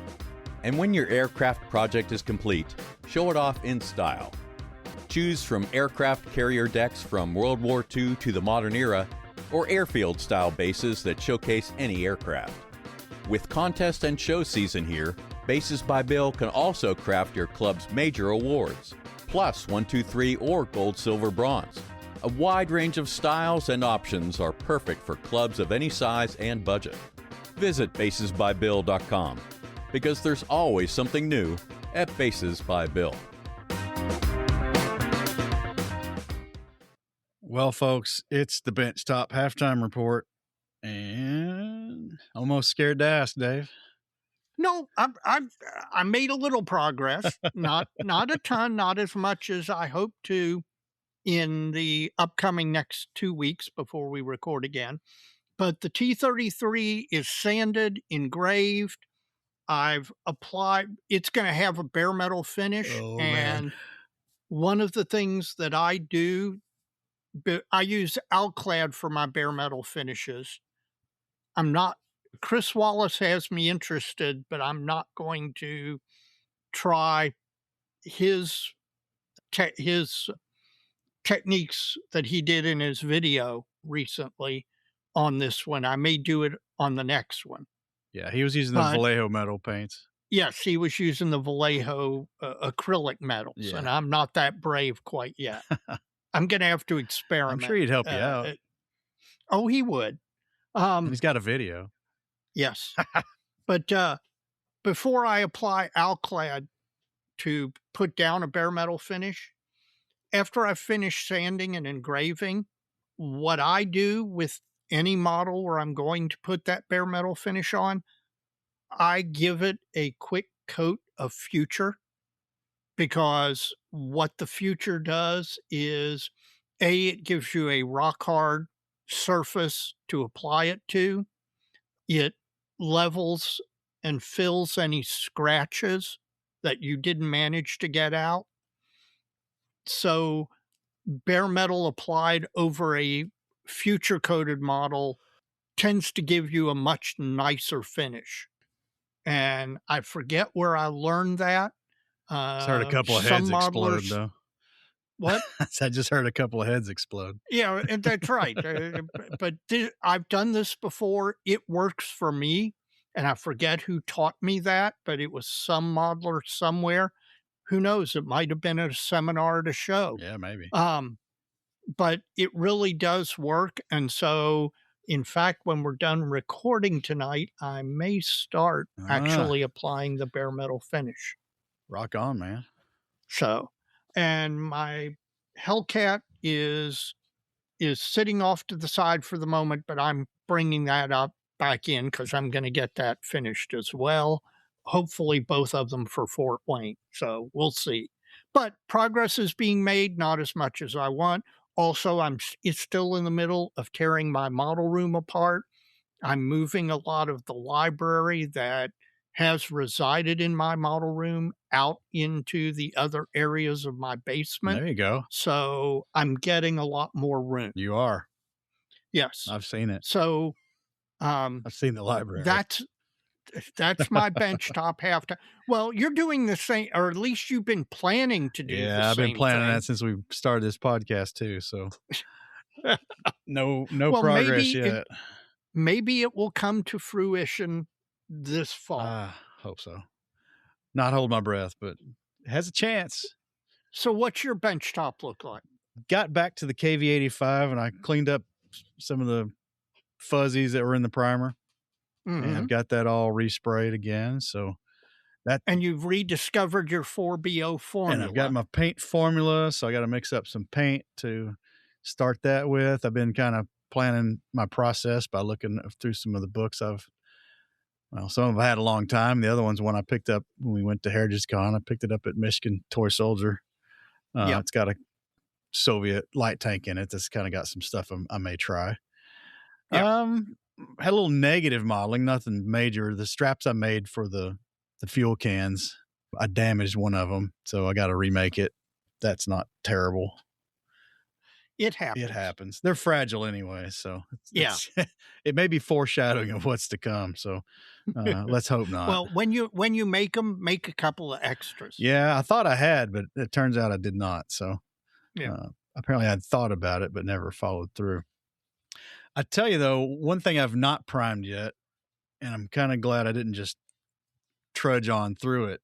And when your aircraft project is complete, show it off in style. Choose from aircraft carrier decks from World War II to the modern era, or airfield-style bases that showcase any aircraft. With contest and show season here, Bases by Bill can also craft your club's major awards, plus 1, 2, 3, or gold, silver, bronze. A wide range of styles and options are perfect for clubs of any size and budget. Visit basesbybill.com, because there's always something new at Bases by Bill. Well, folks, it's the Benchtop Halftime Report, and almost scared to ask, Dave. No, I made a little progress, not a ton, not as much as I hope to in the upcoming next 2 weeks before we record again. But the T-33 is sanded, engraved. I've applied. It's going to have a bare metal finish, and one of the things that I do, I use Alclad for my bare metal finishes. Chris Wallace has me interested, but I'm not going to try his techniques that he did in his video recently on this one. I may do it on the next one. Yeah, he was using the Vallejo metal paints. Yes, he was using the Vallejo acrylic metals, and I'm not that brave quite yet. I'm going to have to experiment. I'm sure he'd help you out. Oh, he would. He's got a video. Yes. But before I apply Alclad to put down a bare metal finish, after I finish sanding and engraving, what I do with any model where I'm going to put that bare metal finish on, I give it a quick coat of Future, because what the Future does is, it gives you a rock hard surface to apply it to. It levels and fills any scratches that you didn't manage to get out. So bare metal applied over a Future coated model tends to give you a much nicer finish. And I forget where I learned that. I heard a couple of heads explode, though. What? I just heard a couple of heads explode. Yeah, and that's right. But I've done this before. It works for me. And I forget who taught me that, but it was some modeler somewhere. Who knows? It might have been at a seminar at a show. Yeah, maybe. But it really does work. And so, in fact, when we're done recording tonight, I may start actually applying the bare metal finish. Rock on, man. So, and my Hellcat is sitting off to the side for the moment, but I'm bringing that up back in because I'm going to get that finished as well. Hopefully both of them for Fort Wayne. So we'll see. But progress is being made, not as much as I want. Also, it's still in the middle of tearing my model room apart. I'm moving a lot of the library that has resided in my model room out into the other areas of my basement. There you go. So I'm getting a lot more room. You are. Yes. I've seen it. So I've seen the library. That's my benchtop halftime. Well, you're doing the same, or at least you've been planning to do the same. Yeah, I've been planning that since we started this podcast too. So no progress yet. Maybe it will come to fruition this fall. I hope so. Not hold my breath, but it has a chance. So what's your benchtop look like? Got back to the KV85 and I cleaned up some of the fuzzies that were in the primer. Mm-hmm. And I've got that all resprayed again. So and you've rediscovered your 4BO formula. And I've got my paint formula, so I got to mix up some paint to start that with. I've been kind of planning my process by looking through some of the books some of them I had a long time. The other one's one I picked up when we went to Heritage Con. I picked it up at Michigan Toy Soldier. It's got a Soviet light tank in it. That's kind of got some stuff I may try. Yep. Had a little negative modeling, nothing major. The straps I made for the fuel cans, I damaged one of them, so I got to remake it. That's not terrible. It happens. It happens. They're fragile anyway, so Yeah. it may be foreshadowing of what's to come. So let's hope not. Well, when you make them, make a couple of extras. Yeah, I thought I had, but it turns out I did not. So Yeah. apparently I'd thought about it, but never followed through. I tell you though, one thing I've not primed yet, and I'm kind of glad I didn't just trudge on through it.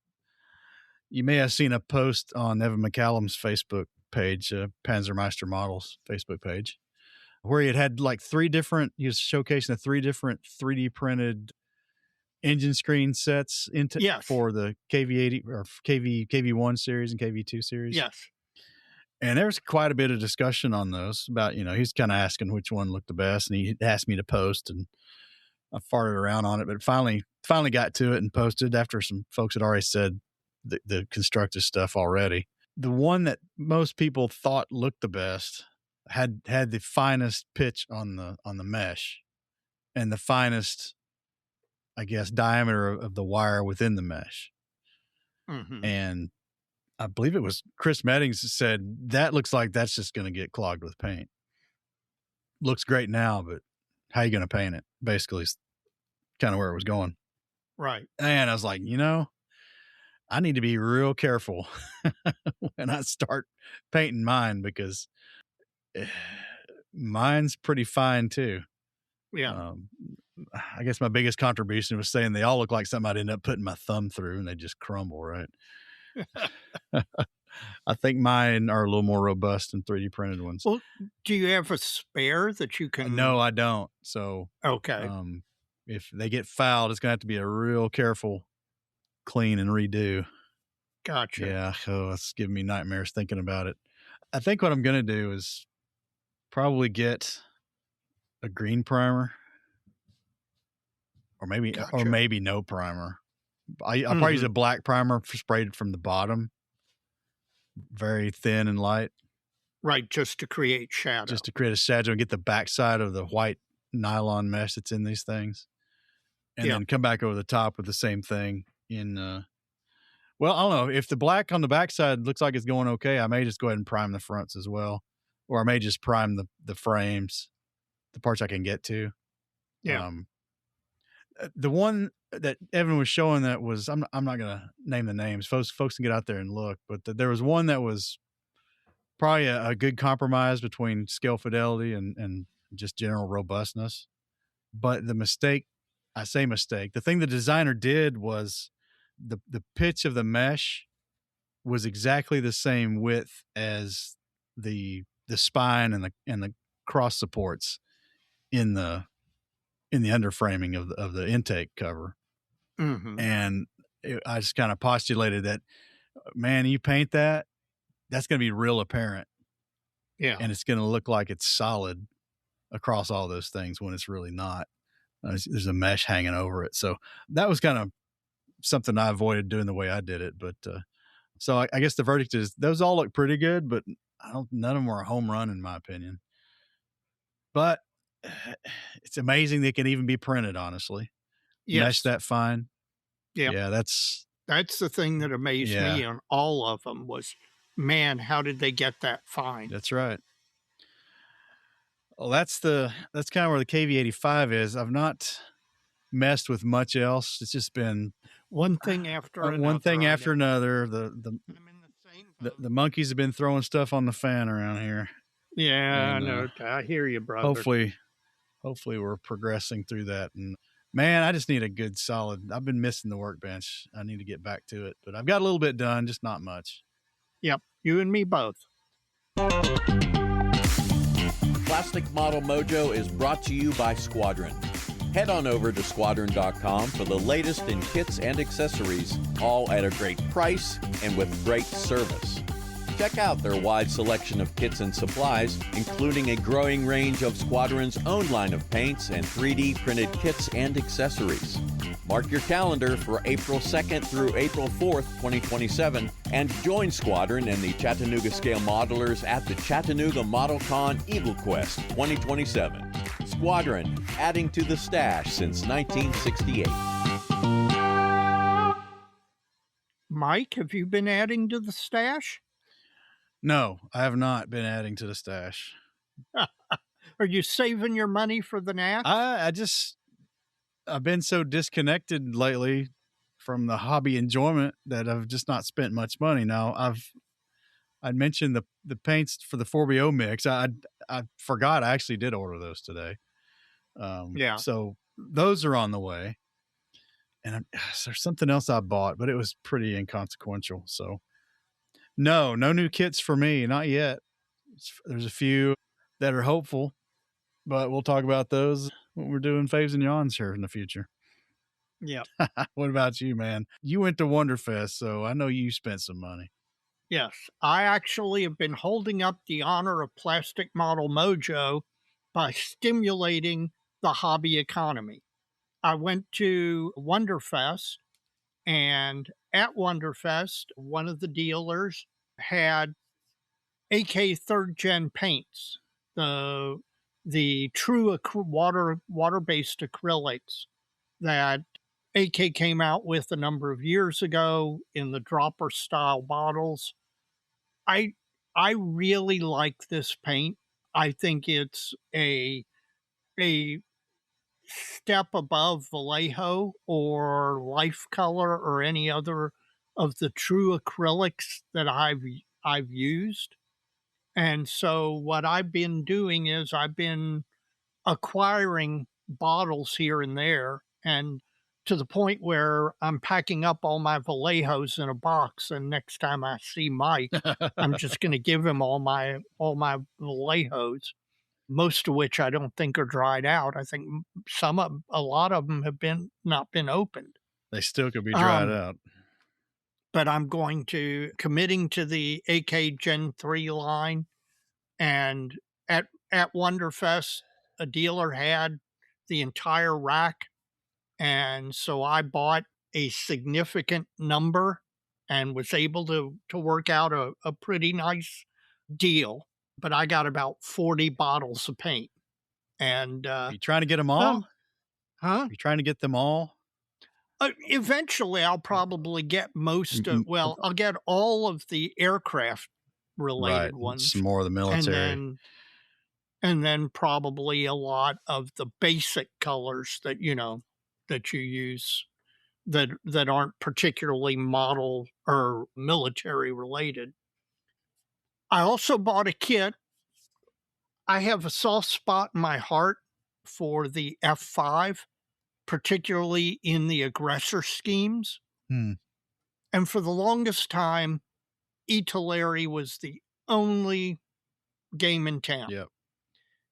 You may have seen a post on Evan McCallum's Facebook page, Panzermeister Models Facebook page, where he had like he was showcasing the 3 different 3D printed engine screen sets for the KV80 or KV1 series and KV2 series. Yes. And there was quite a bit of discussion on those about, he's kind of asking which one looked the best, and he asked me to post, and I farted around on it, but finally got to it and posted after some folks had already said the constructive stuff already. The one that most people thought looked the best had the finest pitch on the mesh and the finest, I guess, diameter of the wire within the mesh. Mm-hmm. And I believe it was Chris Meddings said, that looks like that's just going to get clogged with paint. Looks great now, but how are you going to paint it? Basically, is kind of where it was going. Right. And I was like, I need to be real careful when I start painting mine, because mine's pretty fine too. Yeah. I guess my biggest contribution was saying they all look like something I'd end up putting my thumb through and they just crumble, right? I think mine are a little more robust than 3D printed ones. Well, do you have a spare that you can? No, I don't. So, okay. If they get fouled, it's going to have to be a real careful clean and redo. Gotcha. Yeah. Oh, it's giving me nightmares thinking about it. I think what I'm going to do is probably get a green primer, or maybe no primer. I'll probably use a black primer sprayed from the bottom, very thin and light. Right, just to create shadow. Just to create a shadow and get the backside of the white nylon mesh that's in these things. And then come back over the top with the same thing in, well, I don't know. If the black on the backside looks like it's going okay, I may just go ahead and prime the fronts as well. Or I may just prime the frames, the parts I can get to. Yeah. The one that Evan was showing that was, I'm not going to name the names. Folks can get out there and look. But there was one that was probably a good compromise between scale fidelity and just general robustness. But the mistake, the thing the designer did was the pitch of the mesh was exactly the same width as the spine and the cross supports in the underframing of the intake cover. Mm-hmm. And I just kind of postulated that, man, you paint that's going to be real apparent. Yeah. And it's going to look like it's solid across all those things when it's really not. There's a mesh hanging over it. So that was kind of something I avoided doing the way I did it. But so I guess the verdict is those all look pretty good, but none of them were a home run in my opinion. But it's amazing they can even be printed, honestly. Yes. Mesh that fine. Yeah, that's the thing that amazed me on all of them was, man, how did they get that fine? That's right. Well, that's kind of where the KV85 is. I've not messed with much else. It's just been one thing after another. One thing after another. I'm in the same boat. The monkeys have been throwing stuff on the fan around here. Yeah, and, I know. I hear you, brother. Hopefully we're progressing through that. And man, I just need a good solid. I've been missing the workbench. I need to get back to it, but I've got a little bit done, just not much. Yep, you and me both. Plastic Model Mojo is brought to you by Squadron. Head on over to squadron.com for the latest in kits and accessories, all at a great price and with great service. Check out their wide selection of kits and supplies, including a growing range of Squadron's own line of paints and 3D printed kits and accessories. Mark your calendar for April 2nd through April 4th, 2027, and join Squadron and the Chattanooga Scale Modelers at the Chattanooga ModelCon Eagle Quest 2027. Squadron, adding to the stash since 1968. Mike, have you been adding to the stash? No, I have not been adding to the stash. Are you saving your money for the Nats? I've been so disconnected lately from the hobby enjoyment that I've just not spent much money. Now I mentioned the paints for the 4BO mix. I forgot I actually did order those today. Yeah. So those are on the way. And there's something else I bought, but it was pretty inconsequential. So no new kits for me, not yet. There's a few that are hopeful, but we'll talk about those when we're doing faves and yawns here in the future. Yeah. What about you, man? You went to Wonderfest, so I know you spent some money. Yes, I actually have been holding up the honor of Plastic Model Mojo by stimulating the hobby economy. I went to Wonderfest, and at Wonderfest, one of the dealers had AK third gen paints, the true water-based acrylics that AK came out with a number of years ago in the dropper style bottles. I really like this paint. I think it's a step above Vallejo or Life Color or any other of the true acrylics that I've used. And so what I've been doing is I've been acquiring bottles here and there, and to the point where I'm packing up all my Vallejos in a box, and next time I see Mike, I'm just going to give him all my Vallejos, most of which I don't think are dried out. I think a lot of them have not been opened. They still could be dried out. But I'm committing to the AK Gen 3 line, and at Wonderfest, a dealer had the entire rack, and so I bought a significant number and was able to work out a pretty nice deal. But I got about 40 bottles of paint. And you trying to get them all? Huh? You trying to get them all? Eventually, I'll probably get most of. Well, I'll get all of the aircraft related ones, some more of the military, and then probably a lot of the basic colors that you use that aren't particularly model or military related. I also bought a kit. I have a soft spot in my heart for the F5, particularly in the aggressor schemes. And for the longest time, Italeri was the only game in town. Yep.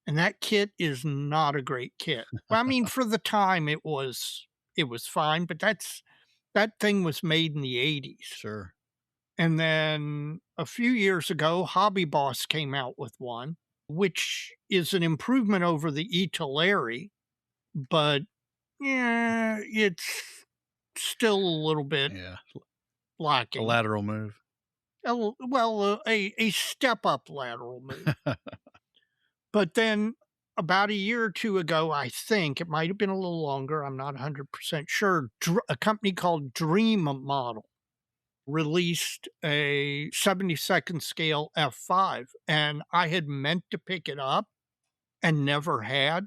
And that kit is not a great kit. Well, I mean, for the time it was fine, but that thing was made in the 80s. Sure. And then a few years ago, Hobby Boss came out with one, which is an improvement over the Italeri, but yeah, it's still a little bit lacking. A lateral move. A step-up lateral move. But then about a year or two ago, I think, it might have been a little longer, I'm not 100% sure, a company called Dream Model released a 72nd scale F5, and I had meant to pick it up and never had.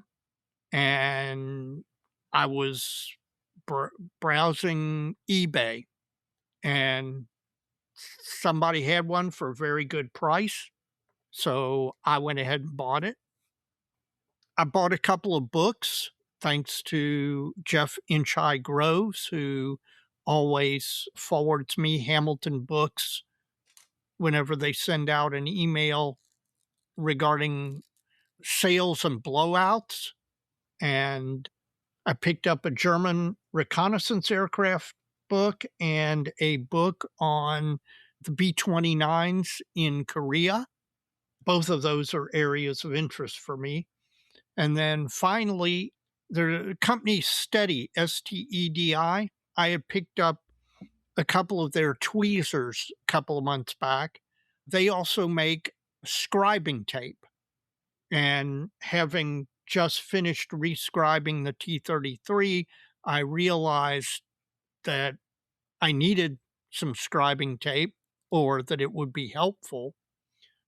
And I was browsing eBay, and somebody had one for a very good price. So I went ahead and bought it. I bought a couple of books, thanks to Jeff Inchai Groves, who always forwards me Hamilton books whenever they send out an email regarding sales and blowouts. And I picked up a German reconnaissance aircraft book and a book on the B-29s in Korea. Both of those are areas of interest for me. And then finally, the company Steady, S-T-E-D-I, I had picked up a couple of their tweezers a couple of months back. They also make scribing tape. And having just finished rescribing the T-33, I realized that I needed some scribing tape, or that it would be helpful.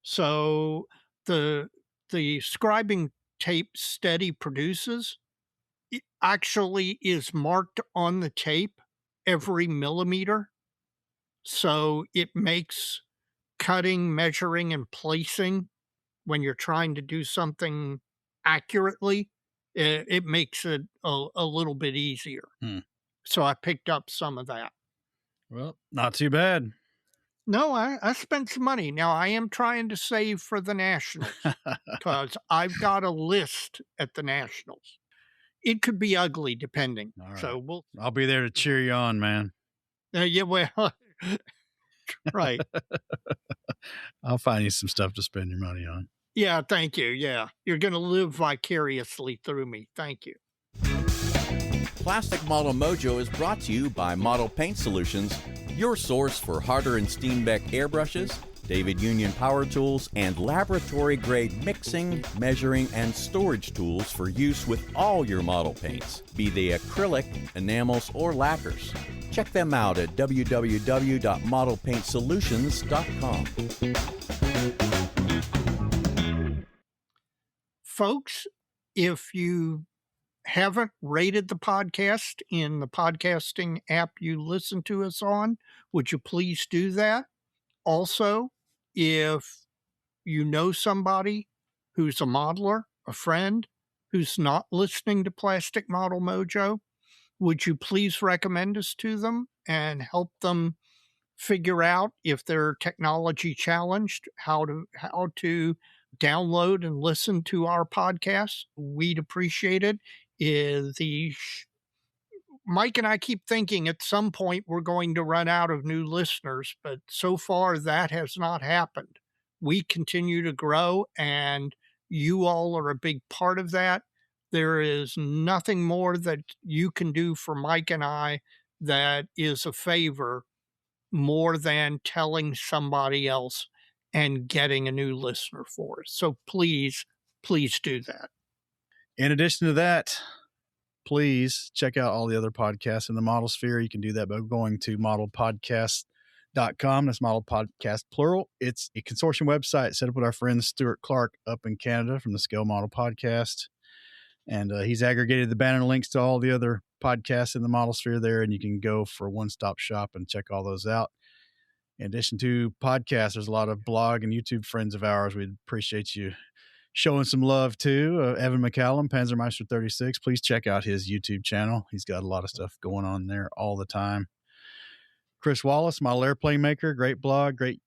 So the scribing tape Steady produces, it actually is marked on the tape every millimeter. So it makes cutting, measuring, and placing when you're trying to do something accurately, it makes it a little bit easier. So I picked up some of that. Well, not too bad. No, I spent some money. Now I am trying to save for the Nationals because I've got a list at the Nationals. It could be ugly depending. All right. So I'll be there to cheer you on, man. Yeah, well, right. I'll find you some stuff to spend your money on. Yeah, thank you. Yeah, you're going to live vicariously through me. Thank you. Plastic Model Mojo is brought to you by Model Paint Solutions, your source for Harder and Steenbeck airbrushes, David Union power tools, and laboratory-grade mixing, measuring, and storage tools for use with all your model paints, be they acrylic, enamels, or lacquers. Check them out at www.modelpaintsolutions.com. Folks, if you haven't rated the podcast in the podcasting app you listen to us on, would you please do that? Also, if you know somebody who's a modeler, a friend, who's not listening to Plastic Model Mojo, would you please recommend us to them and help them figure out if they're technology challenged, how to download and listen to our podcast? We'd appreciate it. Mike and I keep thinking at some point we're going to run out of new listeners, but so far that has not happened. We continue to grow, and you all are a big part of that. There is nothing more that you can do for Mike and I that is a favor more than telling somebody else and getting a new listener for us. So please do that. In addition to that, please check out all the other podcasts in the Model Sphere. You can do that by going to modelpodcast.com. That's Model Podcast plural. It's a consortium website set up with our friend Stuart Clark up in Canada from the Scale Model Podcast. And he's aggregated the banner links to all the other podcasts in the Model Sphere there, and you can go for a one-stop shop and check all those out. In addition to podcasts, there's a lot of blog and YouTube friends of ours. We'd appreciate you showing some love to Evan McCallum, Panzermeister 36. Please check out his YouTube channel. He's got a lot of stuff going on there all the time. Chris Wallace, Model Airplane Maker, great blog, great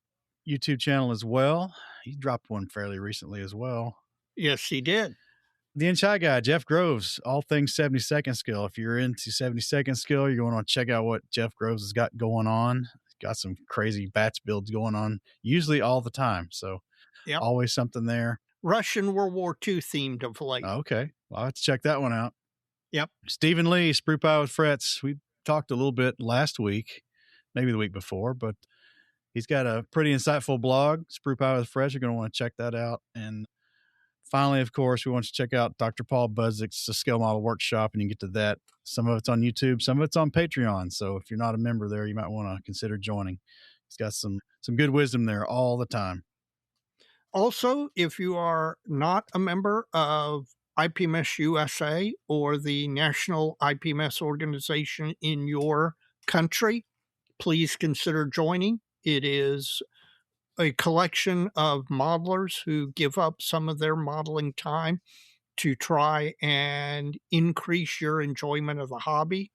YouTube channel as well. He dropped one fairly recently as well. Yes, he did. The In-Shy Guy, Jeff Groves, all things 72nd scale. If you're into 72nd scale, you're going to want to check out what Jeff Groves has got going on. He's got some crazy batch builds going on, usually all the time. So always something there. Russian World War II themed of late. Okay. Well, I'll have to check that one out. Yep. Stephen Lee, Sprue Pie with Frets. We talked a little bit last week, maybe the week before, but he's got a pretty insightful blog, Sprue Pie with Frets. You're going to want to check that out. And finally, of course, we want you to check out Dr. Paul Budzik, the Scale Model Workshop, and you can get to that. Some of it's on YouTube, some of it's on Patreon. So if you're not a member there, you might want to consider joining. He's got some good wisdom there all the time. Also, if you are not a member of IPMS USA or the national IPMS organization in your country, please consider joining. It is a collection of modelers who give up some of their modeling time to try and increase your enjoyment of the hobby.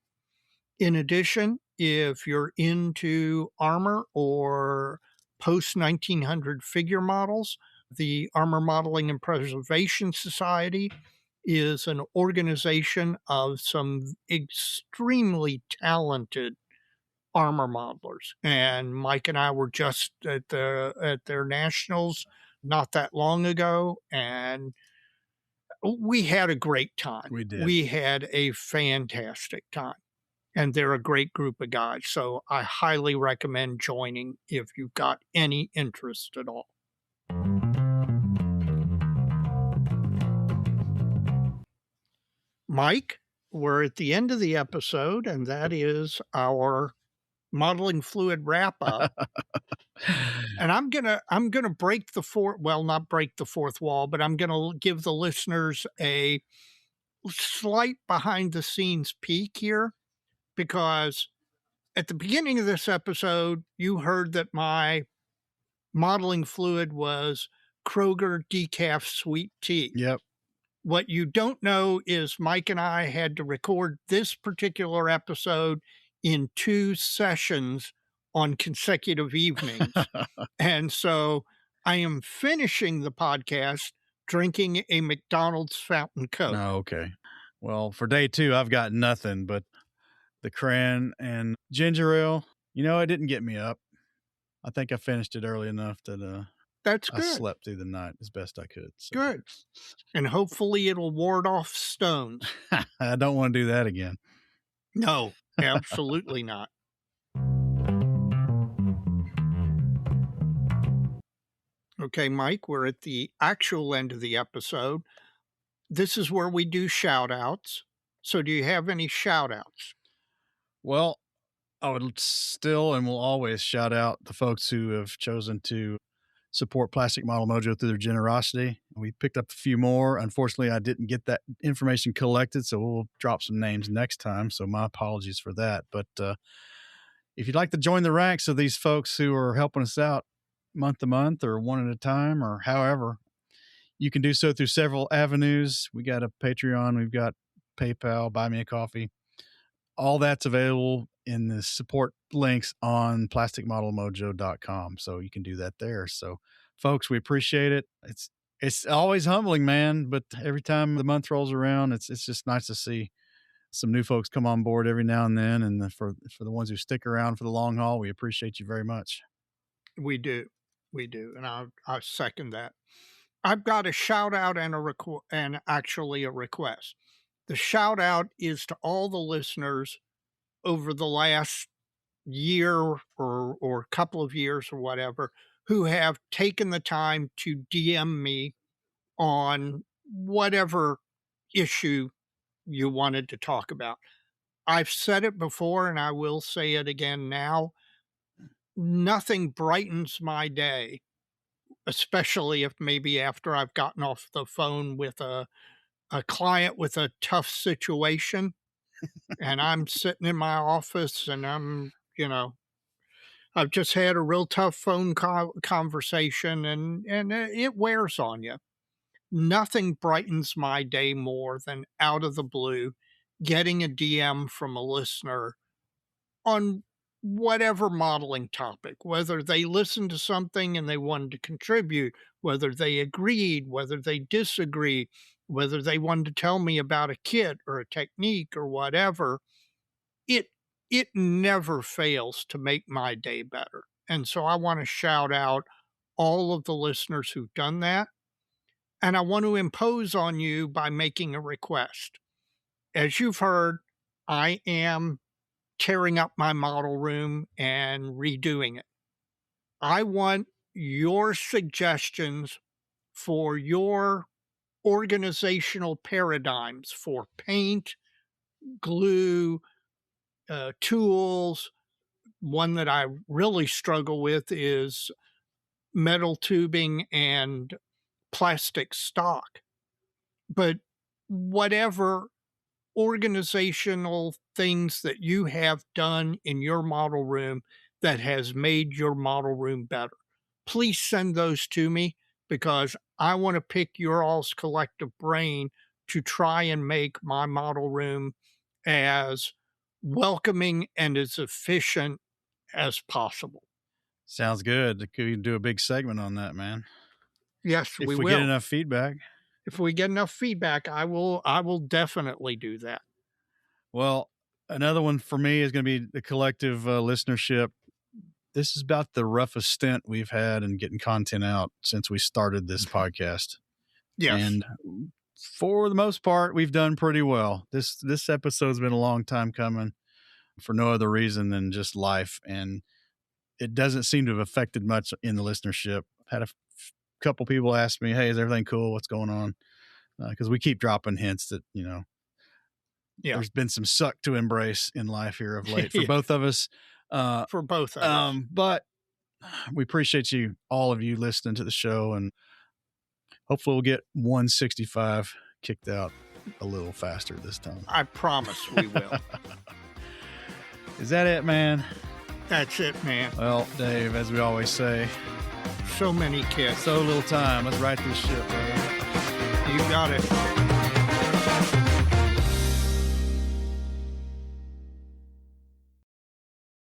In addition, if you're into armor or post-1900 figure models, the Armor Modeling and Preservation Society is an organization of some extremely talented armor modelers. And Mike and I were just at their nationals not that long ago, and we had a great time. We did. We had a fantastic time. And they're a great group of guys. So I highly recommend joining if you've got any interest at all. Mike, we're at the end of the episode, and that is our modeling fluid wrap up. And I'm gonna break the not break the fourth wall, but I'm gonna give the listeners a slight behind the scenes peek here, because at the beginning of this episode, you heard that my modeling fluid was Kroger decaf sweet tea. Yep. What you don't know is Mike and I had to record this particular episode in 2 sessions on consecutive evenings. And so I am finishing the podcast drinking a McDonald's fountain Coke. Oh, okay. Well, for day 2, I've got nothing but the cran and ginger ale. It didn't get me up. I think I finished it early enough that That's I good. slept through the night as best I could. So. Good. And hopefully it'll ward off stones. I don't want to do that again. No, absolutely not. Okay, Mike, we're at the actual end of the episode. This is where we do shout outs. So do you have any shout outs? Well, I would still and will always shout out the folks who have chosen to support Plastic Model Mojo through their generosity. We picked up a few more. Unfortunately, I didn't get that information collected, so we'll drop some names next time. So my apologies for that. But if you'd like to join the ranks of these folks who are helping us out month to month or one at a time or however, you can do so through several avenues. We got a Patreon, we've got PayPal, Buy Me a Coffee. All that's available in the support links on plasticmodelmojo.com. So you can do that there. So folks, we appreciate it. It's always humbling, man. But every time the month rolls around, it's just nice to see some new folks come on board every now and then. And for the ones who stick around for the long haul, we appreciate you very much. We do. And I second that. I've got a shout out and actually a request. The shout out is to all the listeners over the last year or couple of years or whatever who have taken the time to DM me on whatever issue you wanted to talk about. I've said it before and I will say it again now. Nothing brightens my day, especially if maybe after I've gotten off the phone with a client with a tough situation and I'm sitting in my office and I've just had a real tough phone conversation and it wears on you. Nothing brightens my day more than out of the blue getting a DM from a listener on whatever modeling topic, whether they listened to something and they wanted to contribute, whether they agreed, whether they disagreed, whether they wanted to tell me about a kit or a technique or whatever. It never fails to make my day better. And so I want to shout out all of the listeners who've done that. And I want to impose on you by making a request. As you've heard, I am tearing up my model room and redoing it. I want your suggestions for your organizational paradigms for paint, glue, tools. One that I really struggle with is metal tubing and plastic stock. But whatever organizational things that you have done in your model room that has made your model room better, please send those to me, because I want to pick your all's collective brain to try and make my model room as welcoming and as efficient as possible. Sounds good. We can do a big segment on that, man. Yes, if we will. Get enough feedback. If we get enough feedback, I will definitely do that. Well, another one for me is going to be the collective listenership. This is about the roughest stint we've had in getting content out since we started this podcast. Yes. And for the most part, we've done pretty well. This episode's been a long time coming for no other reason than just life. And it doesn't seem to have affected much in the listenership. I've had a couple people ask me, hey, is everything cool? What's going on? Because we keep dropping hints that, there's been some suck to embrace in life here of late for both of us. for both of us. But we appreciate you, all of you, listening to the show, and hopefully we'll get 165 kicked out a little faster this time. I promise we will. Is that it, man? That's it, man. Well, Dave, as we always say, so many kids. So little time. Let's right this ship, brother. You got it.